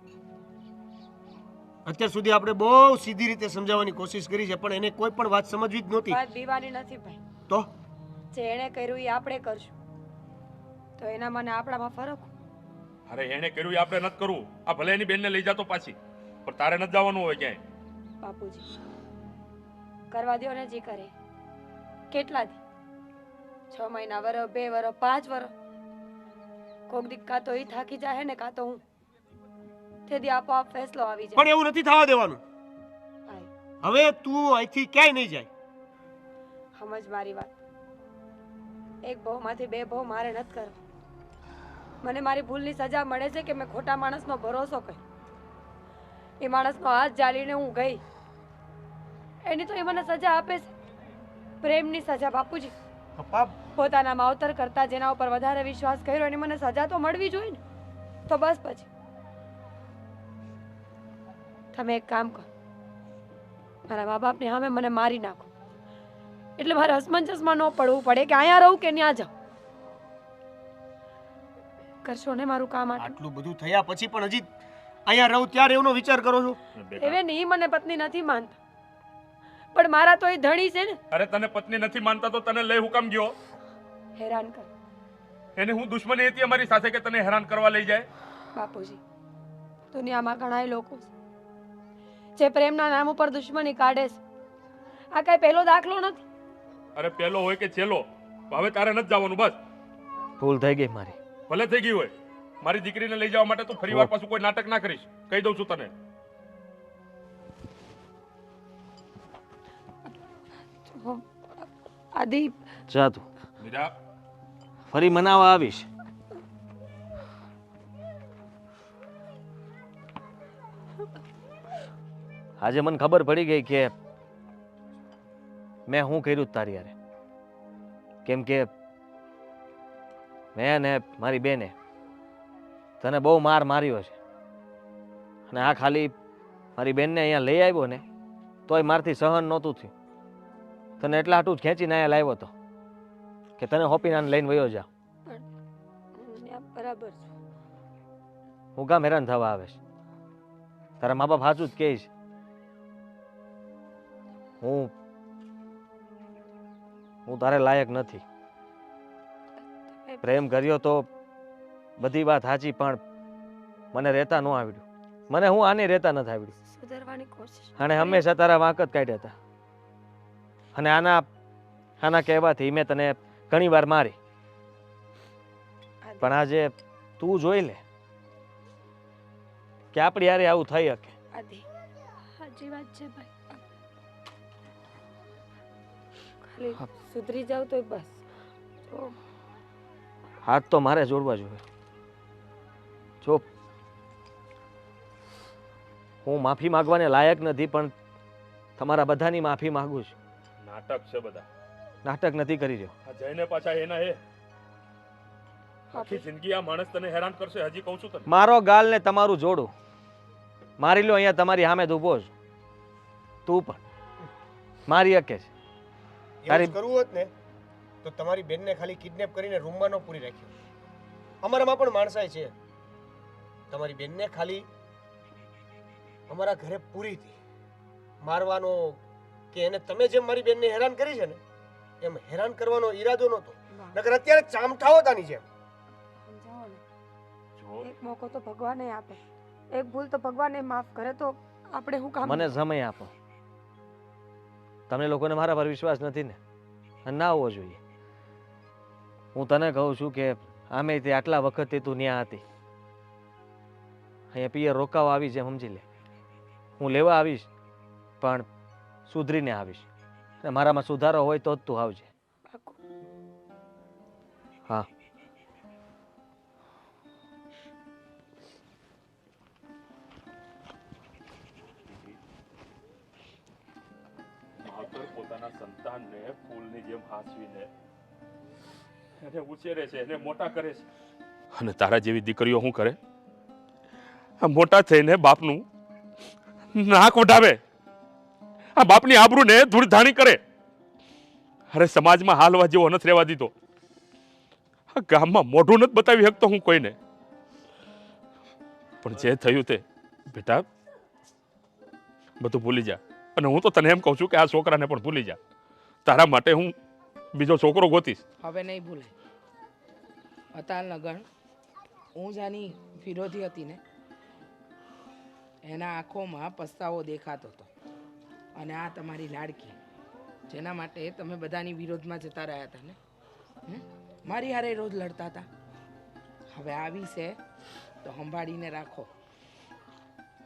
અત્યાર સુધી આપણે બહુ સીધી રીતે સમજાવવાની કોશિશ કરી છે, પણ એને કોઈ પણ વાત સમજવી જ નહોતી. વાત બીવાની નથી ભાઈ, તો જે એણે કર્યું એ આપણે કરશું, તો એના મને આપણામાં ફરક. અરે એને કર્યું એ આપણે નથી કરવું. આ ભલે એની બેનને લઈ જાતો પાછી, પણ તારે નથી જવાનું હોય ક્યાંય. બાપુજી કરવા દો ને જે કરે. કેટલા દી? 6 મહિના, વરસ, 2 વરસ, 5 વરસ. કોક દી કાં તો એ થાકી જાય ને કાં તો હું. તેથી આપોઆપ ફેસલો આવી જાય. પણ એવું નથી થવા દેવાનું. આય, હવે તું અહીંથી ક્યાંય નહીં જાય. સમજ મારી વાત. એક ભવમાંથી બે ભવ મારે નથી કરવા. મને મારી ભૂલની સજા મળે છે કે મેં ખોટા માણસનો ભરોસો કર્યો. એ માણસનો હાથ જાલીને હું ગઈ, એની તો એ મને સજા આપે છે, પ્રેમની સજા. બાપુજી, પપ્પા, પોતાના માવતર કરતા જેના ઉપર વધારે વિશ્વાસ કર્યો એની મને સજા તો મળવી જોઈએ ને. તો બસ પછી તમે એક કામ કરો, મારા મા બાપની સામે મને મારી નાખો, એટલે મારે અસમંજસમાં ન પડવું પડે કે અહીંયા રહું કે ત્યાં જાઉં. કરશો ને મારું કામ? આટલું બધું થયા પછી પણ હજી અહીંયા રહું ત્યારે એનો વિચાર કરો છો? એવે નહીં, મને પત્ની નથી માનતા, પણ મારા તો એ ધણી છે ને. અરે તને પત્ની નથી માનતા તો તને લઈ હું કામ ગયો? હેરાન કર. એને હું દુશ્મની હતી અમારી સાથે કે તને હેરાન કરવા લઈ જાય? બાપુજી, દુનિયામાં ઘણા લોકો છે જે પ્રેમના નામ ઉપર દુશ્મની કાઢે છે. આ કઈ પહેલો દાખલો નથી. અરે પેલો હોય કે છેલ્લો, હવે તારે નથી જવાનું. બસ ભૂલ થઈ ગઈ મારી. ભલે થઈ ગઈ હોય. મારી દીકરીને લઈ જવા માટે તું ફરીવાર પાછું કોઈ નાટક ના કરીશ, કહી દઉં છું તને. આદિ, જા તું, મીરા, ફરી મનાવવા આવીશ. આજે મને ખબર પડી ગઈ કે મેં શું કર્યું તારી યારે. કેમ કે મેં ને મારી બેને તને બહુ માર માર્યો છે, અને આ ખાલી મારી બેનને અહીંયા લઈ આવ્યો ને તોય મારથી સહન નહોતું થયું. તને એટલા હાટું જ ખેંચીને અહીંયા લાવ્યો હતો કે તને હોપીને લઈને વયો જા. બરાબર છે. હું કામ હેરાન થવા આવે છે? તારા મા બાપ સાચું જ કહે છે. હું તારે લાયક નથી. પ્રેમ કર્યો તો બધી વાત સાચી, પણ મને રહેતા ન આવડ્યું. મને હું આને રહેતા નથી આવડ્યું. સુધારવાની કોશિશ. અને હંમેશા તારા વાંક જ કાઢ્યા હતા. અને આના કહેવાથી મેં તને ઘણી વાર મારી. પણ આજે તું જોઈ લે કે આપણી યારે આવું થઈ શકે. આદિ, સાચી વાત છે ભાઈ. ખાલી સુધરી જાવ તો બસ. તો હાથ તો મારે જોડવા જોઈએ. જો હું માફી માંગવાને લાયક નથી, પણ તમારા બધાની માફી માંગુ છું. નાટક છે બધા. નાટક નથી કરી રહ્યો. આ જઈને પાછા એના એ આખી જિંદગી આ માણસ તને હેરાન કરશે. હજી કહું છું તને. મારો ગાલ ને તમારું જોડું મારી લો. અહીંયા તમારી સામે જ ઊભો છું. તું પણ મારી શકે છે. એવું જ કરવું હોત ને તો તમારી બેનને ખાલી કિડનેપ કરીને રૂમમાં ન પૂરી રાખ્યો. અમારામાં પણ માણસાઈ છે. તમારી બેનને ખાલી અમારા ઘરે પૂરી હતી. મારવાનો કે એને તમે જેમ મારી બેનને હેરાન કરી છે ને એમ હેરાન કરવાનો ઈરાદો નહોતો. નકર અત્યારે ચામઠાઓ તાની જેમ. સમજાવો ને, એક મોકો તો ભગવાને આપે, એક ભૂલ તો ભગવાને માફ કરે, તો આપણે શું કામ? મને સમય આપો. તમને લોકોને મારા પર વિશ્વાસ નથી ને, અને ના હોવો જોઈએ. હું તને કહું છું કે આમે તે આટલા વખતથી તું ન્યા હતી. અહીંયા પિયર રોકાવા આવી છે, સમજી લે. હું લેવા આવીશ, પણ સુધરીને આવીશ. અને મારામાં સુધારો હોય તો જ તું આવજે. હા. માવતર પોતાના સંતાનને ફૂલની જેમ હાંસવીને એને ઉછેરે છે, એને મોટા કરે છે. અને તારા જેવી દીકરીઓ શું કરે? આ મોટા થઈને બાપનું નાક વઢાવે, આ બાપની આબરૂને ધૂળધાણી કરે. અરે સમાજમાં હાલવા જેવો નથી રહેવા દીધો. આ ગામમાં મોઢું નથી બતાવી શકતો હું કોઈને. પણ જે થયું તે બેટા બધું ભૂલી જા. અને હું તો તને એમ કહું છું કે આ છોકરાને પણ ભૂલી જા. તારા માટે હું બીજો છોકરો ગોતીશ. હવે નહીં ભૂલાય. અતાલ નગણ હું જાની વિરોધી હતી ને, એના આંખોમાં પસ્તાવો દેખાતો હતો. અને આ તમારી લાડકી, જેના માટે તમે બધાની વિરોધમાં જતા રહ્યા હતા ને, મારી હારે રોજ લડતા હતા. હવે આવી છે તો સંભાળીને રાખો.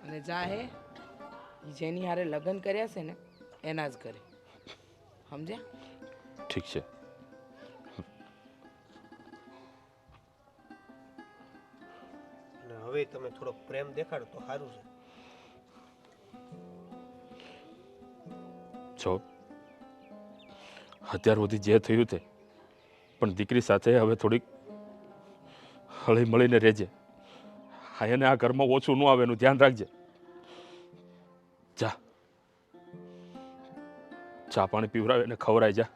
અને જા હે ઈ જેની હારે લગ્ન કર્યા છે ને એના જ ઘરે, સમજ્યા? ઠીક છે. અને હવે તમે થોડોક પ્રેમ દેખાડો તો સારું છે. જો અત્યાર સુધી જે થયું તે, પણ દીકરી સાથે હવે થોડીક હળી મળીને રહેજે. હા, એને આ ઘરમાં ઓછું ન આવે એનું ધ્યાન રાખજે. જા, ચા પાણી પીવડાવે ને ખવડાય જા.